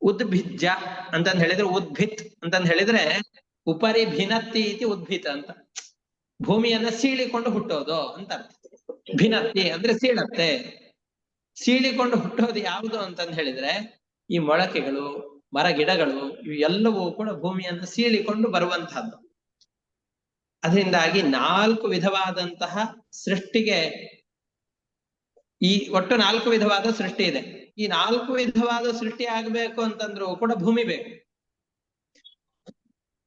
ಉದ್ಭಿಜ್ಜ ಅಂತಂದು ಹೇಳಿದ್ರೆ, ಉದ್ಭಿತ್ ಅಂತಂದು ಹೇಳಿದ್ರೆ ಉಪರಿ ಭಿನತ್ತಿ ಇತಿ ಉದ್ಭಿತ ಅಂತ, ಭೂಮಿಯನ್ನ ಸೀಳಿಕೊಂಡು ಹುಟ್ಟೋದು ಅಂತ ಅರ್ಥ. ಭಿನತ್ತಿ ಅಂದ್ರೆ ಸೀಳತ್ತೆ. ಸೀಳಿಕೊಂಡು ಹುಟ್ಟೋದು ಯಾವುದು ಅಂತಂದು ಹೇಳಿದ್ರೆ ಈ ಮೊಳಕೆಗಳು, ಮರ ಗಿಡಗಳು, ಇವು ಎಲ್ಲವೂ ಕೂಡ ಭೂಮಿಯನ್ನು ಸೀಳಿಕೊಂಡು ಬರುವಂತಹದ್ದು. ಅದರಿಂದಾಗಿ 4 ವಿಧವಾದಂತಹ ಸೃಷ್ಟಿಗೆ, ಈ ಒಟ್ಟು 4 ವಿಧವಾದ ಸೃಷ್ಟಿ ಇದೆ. ಈ 4 ವಿಧವಾದ ಸೃಷ್ಟಿ ಆಗ್ಬೇಕು ಅಂತಂದ್ರೂ ಕೂಡ ಭೂಮಿ ಬೇಕು.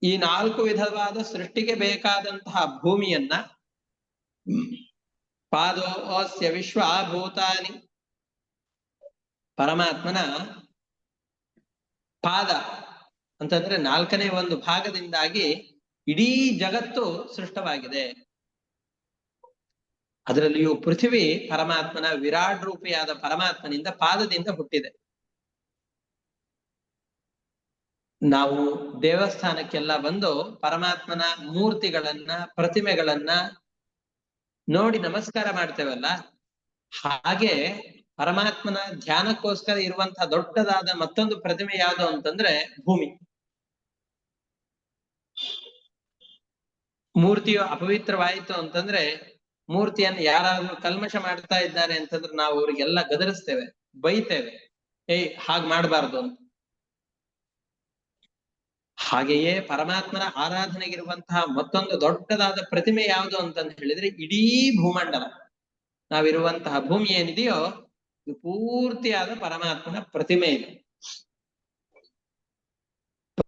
ಈ 4 ವಿಧವಾದ ಸೃಷ್ಟಿಗೆ ಬೇಕಾದಂತಹ ಭೂಮಿಯನ್ನ ಪಾದೋ ಅಸ್ಯ ವಿಶ್ವಭೂತಾನಿ, ಪರಮಾತ್ಮನ ಪಾದ ಅಂತಂದ್ರೆ 4ನೇ ಒಂದು ಭಾಗದಿಂದಾಗಿ ಇಡೀ ಜಗತ್ತು ಸೃಷ್ಟವಾಗಿದೆ. ಅದರಲ್ಲಿಯೂ ಪೃಥ್ವಿ ಪರಮಾತ್ಮನ ವಿರಾಟ್ ರೂಪಿಯಾದ ಪರಮಾತ್ಮನಿಂದ ಪಾದದಿಂದ ಹುಟ್ಟಿದೆ. ನಾವು ದೇವಸ್ಥಾನಕ್ಕೆಲ್ಲ ಬಂದು ಪರಮಾತ್ಮನ ಮೂರ್ತಿಗಳನ್ನ, ಪ್ರತಿಮೆಗಳನ್ನ ನೋಡಿ ನಮಸ್ಕಾರ ಮಾಡ್ತೇವಲ್ಲ, ಹಾಗೆ ಪರಮಾತ್ಮನ ಧ್ಯಾನಕ್ಕೋಸ್ಕರ ಇರುವಂತಹ ದೊಡ್ಡದಾದ ಮತ್ತೊಂದು ಪ್ರತಿಮೆ ಯಾವುದು ಅಂತಂದ್ರೆ ಭೂಮಿ. ಮೂರ್ತಿಯು ಅಪವಿತ್ರವಾಯಿತು ಅಂತಂದ್ರೆ, ಮೂರ್ತಿಯನ್ನು ಯಾರಾದ್ರೂ ಕಲ್ಮಶ ಮಾಡ್ತಾ ಇದ್ದಾರೆ ಅಂತಂದ್ರೆ ನಾವು ಅವ್ರಿಗೆಲ್ಲ ಗದರಿಸ್ತೇವೆ, ಬೈತೇವೆ, ಹಾಗ್ ಮಾಡಬಾರ್ದು ಅಂತ. ಹಾಗೆಯೇ ಪರಮಾತ್ಮನ ಆರಾಧನೆಗಿರುವಂತಹ ಮತ್ತೊಂದು ದೊಡ್ಡದಾದ ಪ್ರತಿಮೆ ಯಾವುದು ಅಂತಂದು ಹೇಳಿದ್ರೆ ಇಡೀ ಭೂಮಂಡಲ, ನಾವಿರುವಂತಹ ಭೂಮಿ ಏನಿದೆಯೋ ಇದು ಪೂರ್ತಿಯಾದ ಪರಮಾತ್ಮನ ಪ್ರತಿಮೆ ಇದೆ.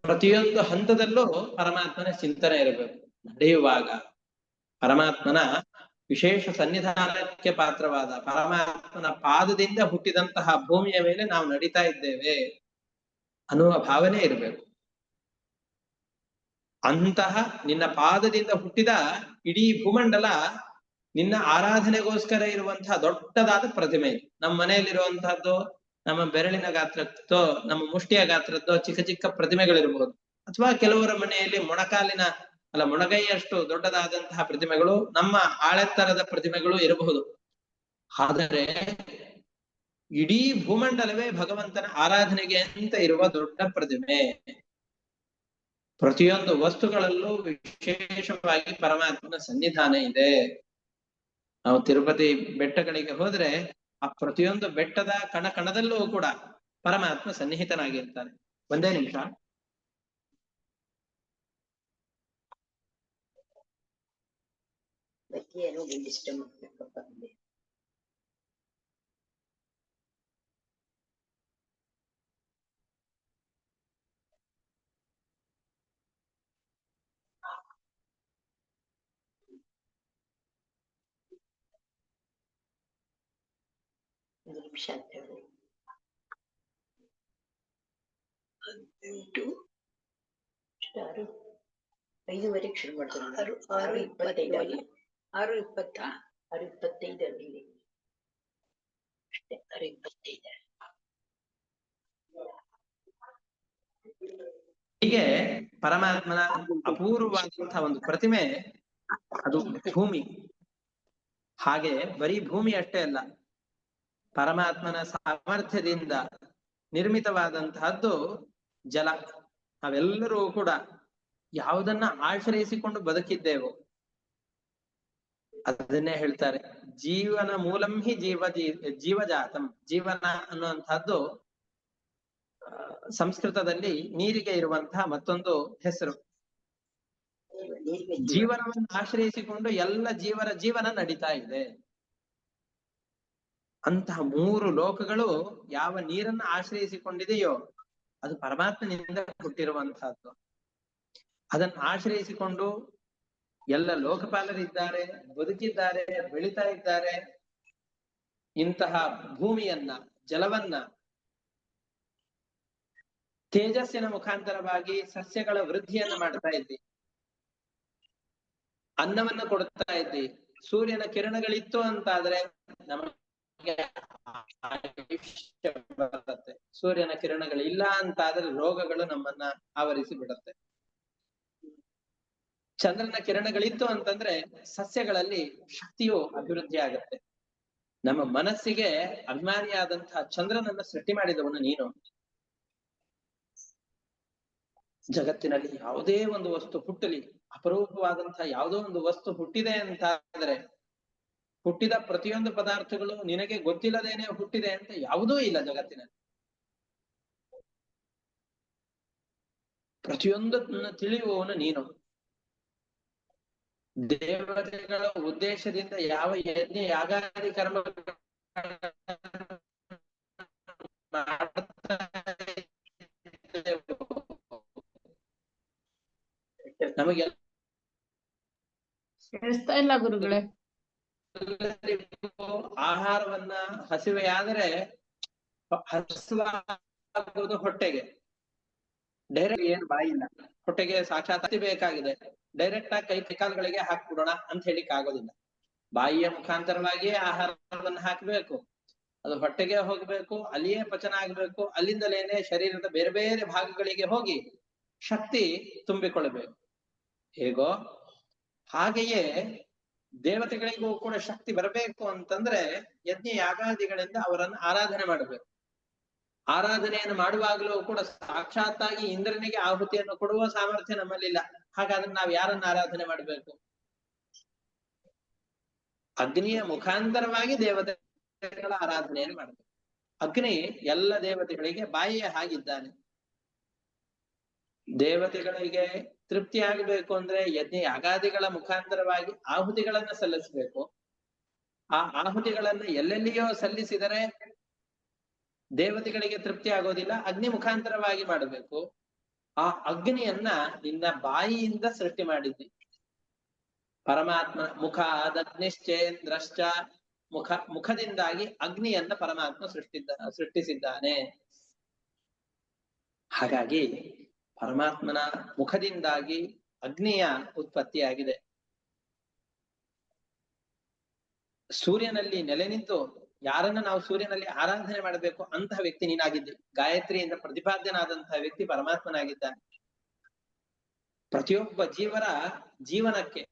ಪ್ರತಿಯೊಂದು ಹಂತದಲ್ಲೂ ಪರಮಾತ್ಮನ ಚಿಂತನೆ ಇರಬೇಕು. ನಡೆಯುವಾಗ ಪರಮಾತ್ಮನ ವಿಶೇಷ ಸನ್ನಿಧಾನಕ್ಕೆ ಪಾತ್ರವಾದ ಪರಮಾತ್ಮನ ಪಾದದಿಂದ ಹುಟ್ಟಿದಂತಹ ಭೂಮಿಯ ಮೇಲೆ ನಾವು ನಡೀತಾ ಇದ್ದೇವೆ ಅನ್ನುವ ಭಾವನೆ ಇರಬೇಕು. ಅಂತಹ ನಿನ್ನ ಪಾದದಿಂದ ಹುಟ್ಟಿದ ಇಡೀ ಭೂಮಂಡಲ ನಿನ್ನ ಆರಾಧನೆಗೋಸ್ಕರ ಇರುವಂತಹ ದೊಡ್ಡದಾದ ಪ್ರತಿಮೆ. ನಮ್ಮ ಮನೆಯಲ್ಲಿರುವಂತಹದ್ದು ನಮ್ಮ ಬೆರಳಿನ ಗಾತ್ರದ್ದೋ, ನಮ್ಮ ಮುಷ್ಟಿಯ ಗಾತ್ರದ್ದೋ ಚಿಕ್ಕ ಚಿಕ್ಕ ಪ್ರತಿಮೆಗಳಿರಬಹುದು, ಅಥವಾ ಕೆಲವರ ಮನೆಯಲ್ಲಿ ಮೊಣಗೈಯಷ್ಟು ದೊಡ್ಡದಾದಂತಹ ಪ್ರತಿಮೆಗಳು, ನಮ್ಮ ಆಳೆತ್ತರದ ಪ್ರತಿಮೆಗಳು ಇರಬಹುದು. ಆದರೆ ಇಡೀ ಭೂಮಂಡಲವೇ ಭಗವಂತನ ಆರಾಧನೆಗೆ ಅಂತ ಇರುವ ದೊಡ್ಡ ಪ್ರತಿಮೆ. ಪ್ರತಿಯೊಂದು ವಸ್ತುಗಳಲ್ಲೂ ವಿಶೇಷವಾಗಿ ಪರಮಾತ್ಮನ ಸನ್ನಿಧಾನ ಇದೆ. ನಾವು ತಿರುಪತಿ ಬೆಟ್ಟಗಳಿಗೆ ಹೋದ್ರೆ ಆ ಪ್ರತಿಯೊಂದು ಬೆಟ್ಟದ ಕಣದಲ್ಲೂ ಕೂಡ ಪರಮಾತ್ಮ ಸನ್ನಿಹಿತನಾಗಿರ್ತಾನೆ. ಒಂದೇ ನಿಮಿಷ. ನಿಮಿಷ ಅಂತ ಹೇಳಿ 18 6 5:30 ಶುರು ಮಾಡ್ತಾರೆ 6:25 6:25 ಅಷ್ಟೇ 6:25 ಹೀಗೆ ಪರಮಾತ್ಮನ ಅಪೂರ್ವವಾದಂತಹ ಒಂದು ಪ್ರತಿಮೆ ಅದು ಭೂಮಿ. ಹಾಗೆ ಬರೀ ಭೂಮಿ ಅಷ್ಟೇ ಅಲ್ಲ, ಪರಮಾತ್ಮನ ಸಾಮರ್ಥ್ಯದಿಂದ ನಿರ್ಮಿತವಾದಂತಹದ್ದು ಜಲ. ನಾವೆಲ್ಲರೂ ಕೂಡ ಯಾವುದನ್ನ ಆಶ್ರಯಿಸಿಕೊಂಡು ಬದುಕಿದ್ದೇವೋ ಅದನ್ನೇ ಹೇಳ್ತಾರೆ ಜೀವನ ಮೂಲಂ ಹಿ ಜೀವಜಾತಂ. ಜೀವನ ಅನ್ನುವಂತಹದ್ದು ಸಂಸ್ಕೃತದಲ್ಲಿ ನೀರಿಗೆ ಇರುವಂತಹ ಮತ್ತೊಂದು ಹೆಸರು. ಜೀವನವನ್ನು ಆಶ್ರಯಿಸಿಕೊಂಡು ಎಲ್ಲ ಜೀವನ ನಡೀತಾ ಇದೆ. ಅಂತಹ 3 ಲೋಕಗಳು ಯಾವ ನೀರನ್ನು ಆಶ್ರಯಿಸಿಕೊಂಡಿದೆಯೋ ಅದು ಪರಮಾತ್ಮನಿಂದ ಹುಟ್ಟಿರುವಂತಹದ್ದು. ಅದನ್ನು ಆಶ್ರಯಿಸಿಕೊಂಡು ಎಲ್ಲ ಲೋಕಪಾಲರಿದ್ದಾರೆ, ಬದುಕಿದ್ದಾರೆ, ಬೆಳೀತಾ ಇದ್ದಾರೆ. ಇಂತಹ ಭೂಮಿಯನ್ನ, ಜಲವನ್ನ ತೇಜಸ್ಸಿನ ಮುಖಾಂತರವಾಗಿ ಸಸ್ಯಗಳ ವೃದ್ಧಿಯನ್ನ ಮಾಡ್ತಾ ಇದ್ದಿ, ಅನ್ನವನ್ನು ಕೊಡ್ತಾ ಇದ್ದಿ. ಸೂರ್ಯನ ಕಿರಣಗಳಿತ್ತು ಅಂತಾದ್ರೆ ನಮಗೆ ಬರುತ್ತೆ. ಸೂರ್ಯನ ಕಿರಣಗಳಿಲ್ಲ ಅಂತಾದ್ರೆ ರೋಗಗಳು ನಮ್ಮನ್ನ ಆವರಿಸಿ ಬಿಡುತ್ತೆ. ಚಂದ್ರನ ಕಿರಣಗಳಿತ್ತು ಅಂತಂದ್ರೆ ಸಸ್ಯಗಳಲ್ಲಿ ಶಕ್ತಿಯು ಅಭಿವೃದ್ಧಿ ಆಗುತ್ತೆ. ನಮ್ಮ ಮನಸ್ಸಿಗೆ ಅಭಿಮಾನಿಯಾದಂತಹ ಚಂದ್ರನನ್ನ ಸೃಷ್ಟಿ ಮಾಡಿದವನು ನೀನು. ಜಗತ್ತಿನಲ್ಲಿ ಯಾವುದೇ ಒಂದು ವಸ್ತು ಹುಟ್ಟಲಿ, ಅಪರೂಪವಾದಂತಹ ಯಾವುದೋ ಒಂದು ವಸ್ತು ಹುಟ್ಟಿದೆ ಅಂತ ಆದ್ರೆ ಹುಟ್ಟಿದ ಪ್ರತಿಯೊಂದು ಪದಾರ್ಥಗಳು ನಿನಗೆ ಗೊತ್ತಿಲ್ಲದೇನೆ ಹುಟ್ಟಿದೆ ಅಂತ ಯಾವುದೂ ಇಲ್ಲ ಜಗತ್ತಿನಲ್ಲಿ. ಪ್ರತಿಯೊಂದನ್ನ ತಿಳಿಯುವವನು ನೀನು. ದೇವತೆಗಳ ಉದ್ದೇಶದಿಂದ ಯಾವ ಯಜ್ಞ ಯಾಗಾದಿ ಕರ್ಮ ನಮಗೆ ಕೇಳಿಸ್ತಾ ಇಲ್ಲ ಗುರುಗಳೇ. ಆಹಾರವನ್ನ ಹಸಿವೆಯಾದರೆ ಹಸಿವಾಗುವುದು ಹೊಟ್ಟೆಗೆ, ಡೈರೆಕ್ಟ್ ಏನು ಬಾಯಿ ಇಲ್ಲ. ಹೊಟ್ಟೆಗೆ ಸಾಕ್ಷಾತ್ ಬೇಕಾಗಿದೆ, ಡೈರೆಕ್ಟ್ ಆಗಿ ಕೈಕಾಲುಗಳಿಗೆ ಹಾಕ್ಬಿಡೋಣ ಅಂತ ಹೇಳಿಕ್ ಆಗೋದಿಲ್ಲ. ಬಾಯಿಯ ಮುಖಾಂತರವಾಗಿಯೇ ಆಹಾರವನ್ನು ಹಾಕ್ಬೇಕು, ಅದು ಹೊಟ್ಟೆಗೆ ಹೋಗ್ಬೇಕು, ಅಲ್ಲಿಯೇ ಪಚನ ಆಗ್ಬೇಕು, ಅಲ್ಲಿಂದಲೇನೆ ಶರೀರದ ಬೇರೆ ಬೇರೆ ಭಾಗಗಳಿಗೆ ಹೋಗಿ ಶಕ್ತಿ ತುಂಬಿಕೊಳ್ಬೇಕು. ಹೇಗೋ ಹಾಗೆಯೇ ದೇವತೆಗಳಿಗೂ ಕೂಡ ಶಕ್ತಿ ಬರಬೇಕು ಅಂತಂದ್ರೆ ಯಜ್ಞ ಯಾಗಾದಿಗಳಿಂದ ಅವರನ್ನು ಆರಾಧನೆ ಮಾಡಬೇಕು. ಆರಾಧನೆಯನ್ನು ಮಾಡುವಾಗಲೂ ಕೂಡ ಸಾಕ್ಷಾತ್ತಾಗಿ ಇಂದ್ರನಿಗೆ ಆಹುತಿಯನ್ನು ಕೊಡುವ ಸಾಮರ್ಥ್ಯ ನಮ್ಮಲ್ಲಿಲ್ಲ. ಹಾಗಾದ್ರೆ ನಾವು ಯಾರನ್ನ ಆರಾಧನೆ ಮಾಡಬೇಕು? ಅಗ್ನಿಯ ಮುಖಾಂತರವಾಗಿ ದೇವತೆಗಳ ಆರಾಧನೆಯನ್ನು ಮಾಡಬೇಕು. ಅಗ್ನಿ ಎಲ್ಲ ದೇವತೆಗಳಿಗೆ ಬಾಯಿಯ ಹಾಗಿದ್ದಾನೆ. ದೇವತೆಗಳಿಗೆ ತೃಪ್ತಿ ಆಗಬೇಕು ಅಂದ್ರೆ ಯಜ್ಞ ಯಾಗಾದಿಗಳ ಮುಖಾಂತರವಾಗಿ ಆಹುತಿಗಳನ್ನ ಸಲ್ಲಿಸಬೇಕು. ಆ ಆಹುತಿಗಳನ್ನ ಎಲ್ಲೆಲ್ಲಿಯೋ ಸಲ್ಲಿಸಿದರೆ ದೇವತೆಗಳಿಗೆ ತೃಪ್ತಿ ಆಗೋದಿಲ್ಲ, ಅಗ್ನಿ ಮುಖಾಂತರವಾಗಿ ಮಾಡಬೇಕು. ಆ ಅಗ್ನಿಯನ್ನ ನಿನ್ನ ಬಾಯಿಯಿಂದ ಸೃಷ್ಟಿ ಮಾಡಿದ್ದಿ. ಪರಮಾತ್ಮ ಮುಖ ಅದಗ್ನಿಶ್ಚೇಂದ್ರಶ್ಚ, ಮುಖದಿಂದಾಗಿ ಅಗ್ನಿಯನ್ನ ಪರಮಾತ್ಮ ಸೃಷ್ಟಿಸಿದ್ದಾನೆ. ಹಾಗಾಗಿ ಪರಮಾತ್ಮನ ಮುಖದಿಂದಾಗಿ ಅಗ್ನಿಯ ಉತ್ಪತ್ತಿಯಾಗಿದೆ. ಸೂರ್ಯನಲ್ಲಿ ನೆಲೆ ನಿಂತು ಯಾರನ್ನ ನಾವು ಸೂರ್ಯನಲ್ಲಿ ಆರಾಧನೆ ಮಾಡಬೇಕು ಅಂತಹ ವ್ಯಕ್ತಿ ನೀನಾಗಿದ್ದೆ. ಗಾಯತ್ರಿಯಿಂದ ಪ್ರತಿಪಾದ್ಯನಾದಂತಹ ವ್ಯಕ್ತಿ ಪರಮಾತ್ಮನಾಗಿದ್ದಾನೆ. ಪ್ರತಿಯೊಬ್ಬ ಜೀವರ ಜೀವನಕ್ಕೆ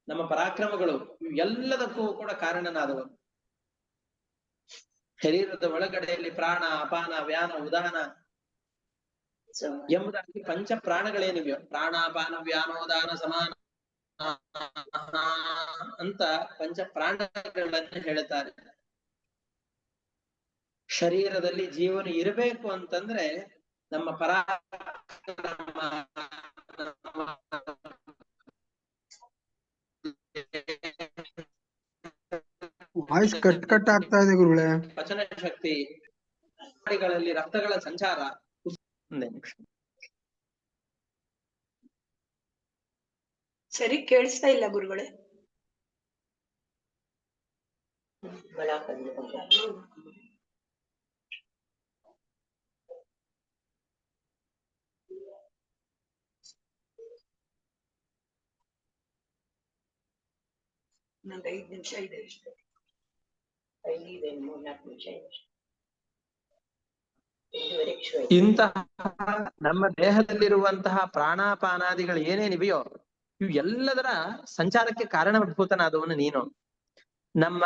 ನಮ್ಮ ಪರಾಕ್ರಮಗಳು ಎಲ್ಲದಕ್ಕೂ ಕೂಡ ಕಾರಣನಾದವನು. ಶರೀರದ ಒಳಗಡೆಯಲ್ಲಿ ಪ್ರಾಣ, ಅಪಾನ, ವ್ಯಾನ, ಉದಾನ ಎಂಬುದಾಗಿ ಪಂಚ ಪ್ರಾಣಗಳೇನಿವೆಯೋ, ಪ್ರಾಣಾಪಾನ ವ್ಯಾನೋದಾನ ಸಮಾನ ಅಂತ ಪಂಚ ಪ್ರಾಣಗಳನ್ನು ಹೇಳ್ತಾರೆ. ಶರೀರದಲ್ಲಿ ಜೀವನ ಇರಬೇಕು ಅಂತಂದ್ರೆ ನಮ್ಮ ಪರಾಕ್ರಮ, ವಾಯ್ಸ್ ಕಟ್ ಆಗ್ತಾ ಇದೆ ಗುರುಗಳೇ. ಪಚನ ಶಕ್ತಿ, ಗಳಲ್ಲಿ ರಕ್ತಗಳ ಸಂಚಾರ. ಸರಿ ಕೇಳಿಸ್ತಾ ಇಲ್ಲ ಗುರುಗಳೇ. ಇನ್ನೊಂದು 5 ನಿಮಿಷ ಇದೆ ಅಷ್ಟೇ. 5 ಇದೆ, 3-4 ನಿಮಿಷ ಇದೆ ಅಷ್ಟೇ. 5:15 ಶುರು ಆಯ್ತು. ಇಂತಹ ನಮ್ಮ ದೇಹದಲ್ಲಿರುವಂತಹ ಪ್ರಾಣಾಪಾನಾದಿಗಳು ಏನೇನಿವೆಯೋ ಇವು ಎಲ್ಲದರ ಸಂಚಾರಕ್ಕೆ ಕಾರಣಭೂತನಾದವನು ನೀನು. ನಮ್ಮ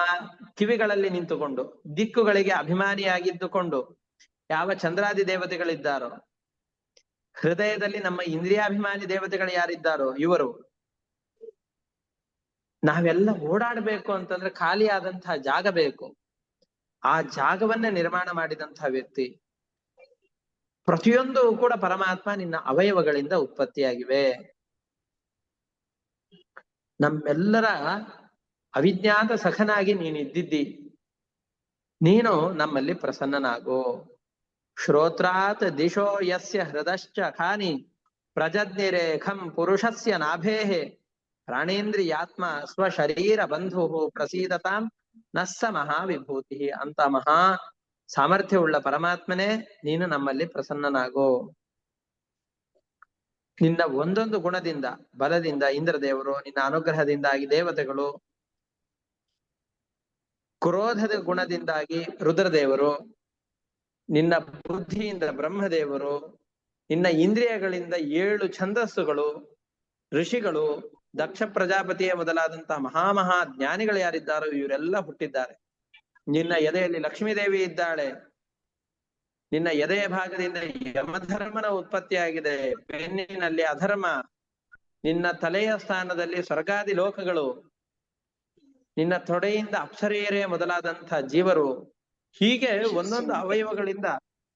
ಕಿವಿಗಳಲ್ಲಿ ನಿಂತುಕೊಂಡು ದಿಕ್ಕುಗಳಿಗೆ ಅಭಿಮಾನಿಯಾಗಿದ್ದುಕೊಂಡು ಯಾವ ಚಂದ್ರಾದಿ ದೇವತೆಗಳಿದ್ದಾರೋ, ಹೃದಯದಲ್ಲಿ ನಮ್ಮ ಇಂದ್ರಿಯಾಭಿಮಾನಿ ದೇವತೆಗಳು ಯಾರಿದ್ದಾರೋ ಇವರು. ನಾವೆಲ್ಲ ಓಡಾಡ್ಬೇಕು ಅಂತಂದ್ರೆ ಖಾಲಿಯಾದಂತಹ ಜಾಗ ಬೇಕು. ಆ ಜಾಗವನ್ನೇ ನಿರ್ಮಾಣ ಮಾಡಿದಂತಹ ವ್ಯಕ್ತಿ. ಪ್ರತಿಯೊಂದು ಕೂಡ ಪರಮಾತ್ಮ ನಿನ್ನ ಅವಯವಗಳಿಂದ ಉತ್ಪತ್ತಿಯಾಗಿವೆ. ನಮ್ಮೆಲ್ಲರ ಅವಿಜ್ಞಾತ ಸಖನಾಗಿ ನೀನಿದ್ದಿದ್ದಿ. ನೀನು ನಮ್ಮಲ್ಲಿ ಪ್ರಸನ್ನನಾಗು. ಶ್ರೋತ್ರಾತ್ ದಿಶೋ ಯಸ್ಯ ಹೃದಶ್ಚ ಖಾನಿ ಪ್ರಜಜ್ಞಿರೇಖಂ ಪುರುಷಸ್ಯ ನಾಭೇಹೆ ಪ್ರಾಣೇಂದ್ರಿಯಾತ್ಮ ಸ್ವಶರೀರ ಬಂಧು ಪ್ರಸೀದತಾಂ ನಸ್ಸ ಮಹಾವಿಭೂತಿ. ಅಂತ ಮಹಾ ಸಾಮರ್ಥ್ಯವುಳ್ಳ ಪರಮಾತ್ಮನೇ ನೀನು ನಮ್ಮಲ್ಲಿ ಪ್ರಸನ್ನನಾಗೋ. ನಿನ್ನ ಒಂದೊಂದು ಗುಣದಿಂದ, ಬಲದಿಂದ ಇಂದ್ರದೇವರು, ನಿನ್ನ ಅನುಗ್ರಹದಿಂದಾಗಿ ದೇವತೆಗಳು, ಕ್ರೋಧದ ಗುಣದಿಂದಾಗಿ ರುದ್ರದೇವರು, ನಿನ್ನ ಬುದ್ಧಿಯಿಂದ ಬ್ರಹ್ಮದೇವರು, ನಿನ್ನ ಇಂದ್ರಿಯಗಳಿಂದ 7 ಛಂದಸ್ಸುಗಳು, ಋಷಿಗಳು, ದಕ್ಷ ಪ್ರಜಾಪತಿಯ ಮೊದಲಾದಂತಹ ಮಹಾ ಜ್ಞಾನಿಗಳು ಯಾರಿದ್ದಾರೋ ಇವರೆಲ್ಲ ಹುಟ್ಟಿದ್ದಾರೆ. ನಿನ್ನ ಎದೆಯಲ್ಲಿ ಲಕ್ಷ್ಮೀದೇವಿ ಇದ್ದಾಳೆ. ನಿನ್ನ ಎದೆಯ ಭಾಗದಿಂದ ಯಮಧರ್ಮನ ಉತ್ಪತ್ತಿಯಾಗಿದೆ. ಬೆನ್ನಿನಲ್ಲಿ ಅಧರ್ಮ. ನಿನ್ನ ತಲೆಯ ಸ್ಥಾನದಲ್ಲಿ ಸ್ವರ್ಗಾದಿ ಲೋಕಗಳು. ನಿನ್ನ ತೊಡೆಯಿಂದ ಅಪ್ಸರೆಯರೇ ಮೊದಲಾದಂತಹ ಜೀವರು. ಹೀಗೆ ಒಂದೊಂದು ಅವಯವಗಳಿಂದ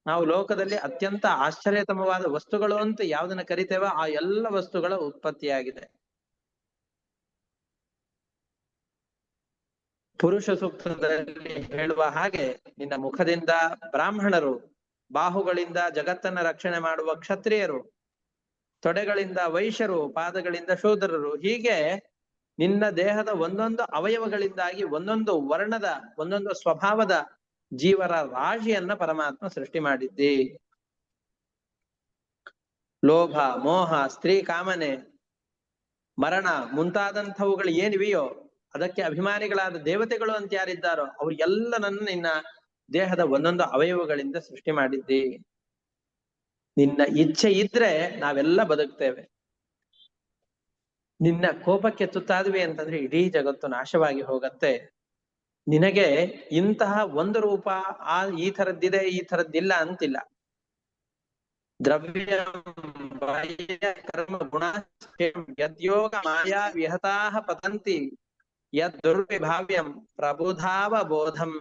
ನಾವು ಲೋಕದಲ್ಲಿ ಅತ್ಯಂತ ಆಶ್ಚರ್ಯತಮವಾದ ವಸ್ತುಗಳು ಅಂತ ಯಾವ್ದನ್ನ ಕರಿತೇವ ಆ ಎಲ್ಲ ವಸ್ತುಗಳ ಉತ್ಪತ್ತಿಯಾಗಿದೆ. ಪುರುಷ ಸೂಕ್ತದಲ್ಲಿ ಹೇಳುವ ಹಾಗೆ ನಿನ್ನ ಮುಖದಿಂದ ಬ್ರಾಹ್ಮಣರು, ಬಾಹುಗಳಿಂದ ಜಗತ್ತನ್ನ ರಕ್ಷಣೆ ಮಾಡುವ ಕ್ಷತ್ರಿಯರು, ತೊಡೆಗಳಿಂದ ವೈಶ್ಯರು, ಪಾದಗಳಿಂದ ಶೂದ್ರರು. ಹೀಗೆ ನಿನ್ನ ದೇಹದ ಒಂದೊಂದು ಅವಯವಗಳಿಂದಾಗಿ ಒಂದೊಂದು ವರ್ಣದ, ಒಂದೊಂದು ಸ್ವಭಾವದ ಜೀವರ ರಾಶಿಯನ್ನ ಪರಮಾತ್ಮ ಸೃಷ್ಟಿ ಮಾಡಿದ್ದಿ. ಲೋಭ, ಮೋಹ, ಸ್ತ್ರೀ ಕಾಮನೆ, ಮರಣ ಮುಂತಾದಂಥವುಗಳು ಏನಿವೆಯೋ ಅದಕ್ಕೆ ಅಭಿಮಾನಿಗಳಾದ ದೇವತೆಗಳು ಅಂತ ಯಾರಿದ್ದಾರೋ ಅವ್ರಿಗೆಲ್ಲನನ್ನು ನಿನ್ನ ದೇಹದ ಒಂದೊಂದು ಅವಯವಗಳಿಂದ ಸೃಷ್ಟಿ ಮಾಡಿದ್ದಿ. ನಿನ್ನ ಇಚ್ಛೆ ಇದ್ರೆ ನಾವೆಲ್ಲ ಬದುಕ್ತೇವೆ. ನಿನ್ನ ಕೋಪಕ್ಕೆ ತುತ್ತಾದ್ವಿ ಅಂತಂದ್ರೆ ಇಡೀ ಜಗತ್ತು ನಾಶವಾಗಿ ಹೋಗತ್ತೆ. ನಿನಗೆ ಇಂತಹ ಒಂದು ರೂಪ ಈ ಥರದ್ದಿದೆ, ಈ ಥರದ್ದಿಲ್ಲ ಅಂತಿಲ್ಲ. ದ್ರವ್ಯ ಕರ್ಮ ಗುಣ ಯದ್ಯೋಗ ಮಾಯಾ ವಿಹತಾಹ ಪತಂತಿ ಯದ್ ದುರ್ವಿಭಾವ್ಯಂ ಪ್ರಬುಧಾವ ಬೋಧಂ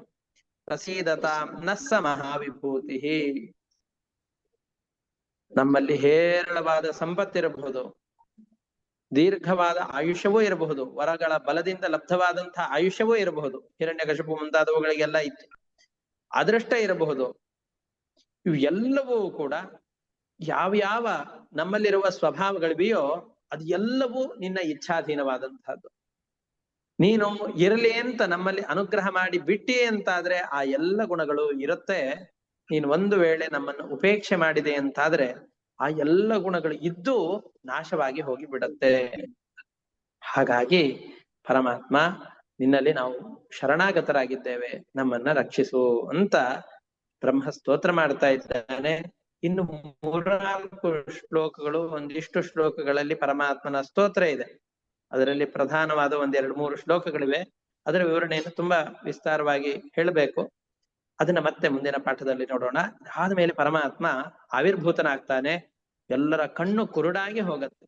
ಪ್ರಸೀದತಾಂ ನಸ್ಸ ಮಹಾವಿಭೂತಿ. ನಮ್ಮಲ್ಲಿ ಹೇರಳವಾದ ಸಂಪತ್ತಿರಬಹುದು, ದೀರ್ಘವಾದ ಆಯುಷ್ಯವೂ ಇರಬಹುದು, ವರಗಳ ಬಲದಿಂದ ಲಬ್ಧವಾದಂತಹ ಆಯುಷ್ಯವೂ ಇರಬಹುದು. ಹಿರಣ್ಯಕಶಿಪು ಮುಂತಾದವುಗಳಿಗೆಲ್ಲ ಇತ್ತು. ಅದೃಷ್ಟ ಇರಬಹುದು. ಇವು ಎಲ್ಲವೂ ಕೂಡ ಯಾವ ನಮ್ಮಲ್ಲಿರುವ ಸ್ವಭಾವಗಳಿವೆಯೋ ಅದು ಎಲ್ಲವೂ ನಿನ್ನ ಇಚ್ಛಾಧೀನವಾದಂತಹದ್ದು. ನೀನು ಇರಲಿ ಅಂತ ನಮ್ಮಲ್ಲಿ ಅನುಗ್ರಹ ಮಾಡಿ ಬಿಟ್ಟಿ ಅಂತಾದ್ರೆ ಆ ಎಲ್ಲ ಗುಣಗಳು ಇರುತ್ತೆ. ನೀನು ಒಂದು ವೇಳೆ ನಮ್ಮನ್ನು ಉಪೇಕ್ಷೆ ಮಾಡಿದೆ ಅಂತಾದ್ರೆ ಆ ಎಲ್ಲ ಗುಣಗಳು ಇದ್ದು ನಾಶವಾಗಿ ಹೋಗಿ ಬಿಡತ್ತೆ. ಹಾಗಾಗಿ ಪರಮಾತ್ಮ ನಿನ್ನಲ್ಲಿ ನಾವು ಶರಣಾಗತರಾಗಿದ್ದೇವೆ, ನಮ್ಮನ್ನ ರಕ್ಷಿಸು ಅಂತ ಬ್ರಹ್ಮ ಸ್ತೋತ್ರ ಮಾಡ್ತಾ ಇದ್ದಾನೆ. ಇನ್ನು 3-4 ಶ್ಲೋಕಗಳು, ಒಂದಿಷ್ಟು ಶ್ಲೋಕಗಳಲ್ಲಿ ಪರಮಾತ್ಮನ ಸ್ತೋತ್ರ ಇದೆ. ಅದರಲ್ಲಿ ಪ್ರಧಾನವಾದ 1-2-3 ಶ್ಲೋಕಗಳಿವೆ. ಅದರ ವಿವರಣೆಯನ್ನು ತುಂಬಾ ವಿಸ್ತಾರವಾಗಿ ಹೇಳಬೇಕು. ಅದನ್ನ ಮತ್ತೆ ಮುಂದಿನ ಪಾಠದಲ್ಲಿ ನೋಡೋಣ. ಆದ್ಮೇಲೆ ಪರಮಾತ್ಮ ಆವಿರ್ಭೂತನಾಗ್ತಾನೆ. ಎಲ್ಲರ ಕಣ್ಣು ಕುರುಡಾಗಿ ಹೋಗತ್ತೆ.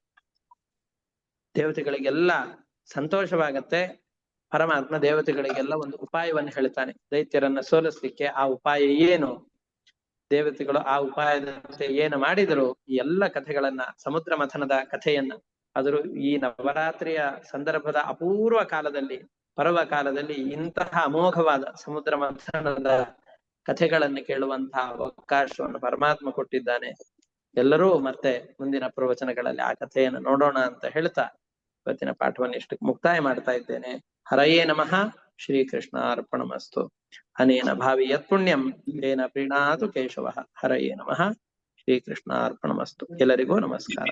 ದೇವತೆಗಳಿಗೆಲ್ಲ ಸಂತೋಷವಾಗತ್ತೆ. ಪರಮಾತ್ಮ ದೇವತೆಗಳಿಗೆಲ್ಲ ಒಂದು ಉಪಾಯವನ್ನು ಹೇಳ್ತಾನೆ ದೈತ್ಯರನ್ನ ಸೋಲಿಸ್ಲಿಕ್ಕೆ. ಆ ಉಪಾಯ ಏನು? ದೇವತೆಗಳು ಆ ಉಪಾಯದಂತೆ ಏನು ಮಾಡಿದರು? ಈ ಎಲ್ಲ ಕಥೆಗಳನ್ನ, ಸಮುದ್ರ ಮಥನದ ಕಥೆಯನ್ನ, ಆದರೂ ಈ ನವರಾತ್ರಿಯ ಸಂದರ್ಭದ ಅಪೂರ್ವ ಕಾಲದಲ್ಲಿ, ಪರ್ವ ಕಾಲದಲ್ಲಿ ಇಂತಹ ಅಮೋಘವಾದ ಸಮುದ್ರ ಮಂಥನದ ಕಥೆಗಳನ್ನು ಕೇಳುವಂತಹ ಅವಕಾಶವನ್ನು ಪರಮಾತ್ಮ ಕೊಟ್ಟಿದ್ದಾನೆ. ಎಲ್ಲರೂ ಮತ್ತೆ ಮುಂದಿನ ಪ್ರವಚನಗಳಲ್ಲಿ ಆ ಕಥೆಯನ್ನು ನೋಡೋಣ ಅಂತ ಹೇಳ್ತಾ ಇವತ್ತಿನ ಪಾಠವನ್ನು ಇಷ್ಟಕ್ಕೆ ಮುಕ್ತಾಯ ಮಾಡ್ತಾ ಇದ್ದೇನೆ. ಹರಯೇ ನಮಃ. ಶ್ರೀಕೃಷ್ಣ ಅರ್ಪಣಮಸ್ತು. ಅನೇನ ಭಾವಿ ಯತ್ಪುಣ್ಯಂ ತೇನ ಪ್ರೀಣಾತು ಕೇಶವಃ. ಹರಯೇ ನಮಃ. ಶ್ರೀಕೃಷ್ಣ ಅರ್ಪಣಮಸ್ತು. ಎಲ್ಲರಿಗೂ ನಮಸ್ಕಾರ.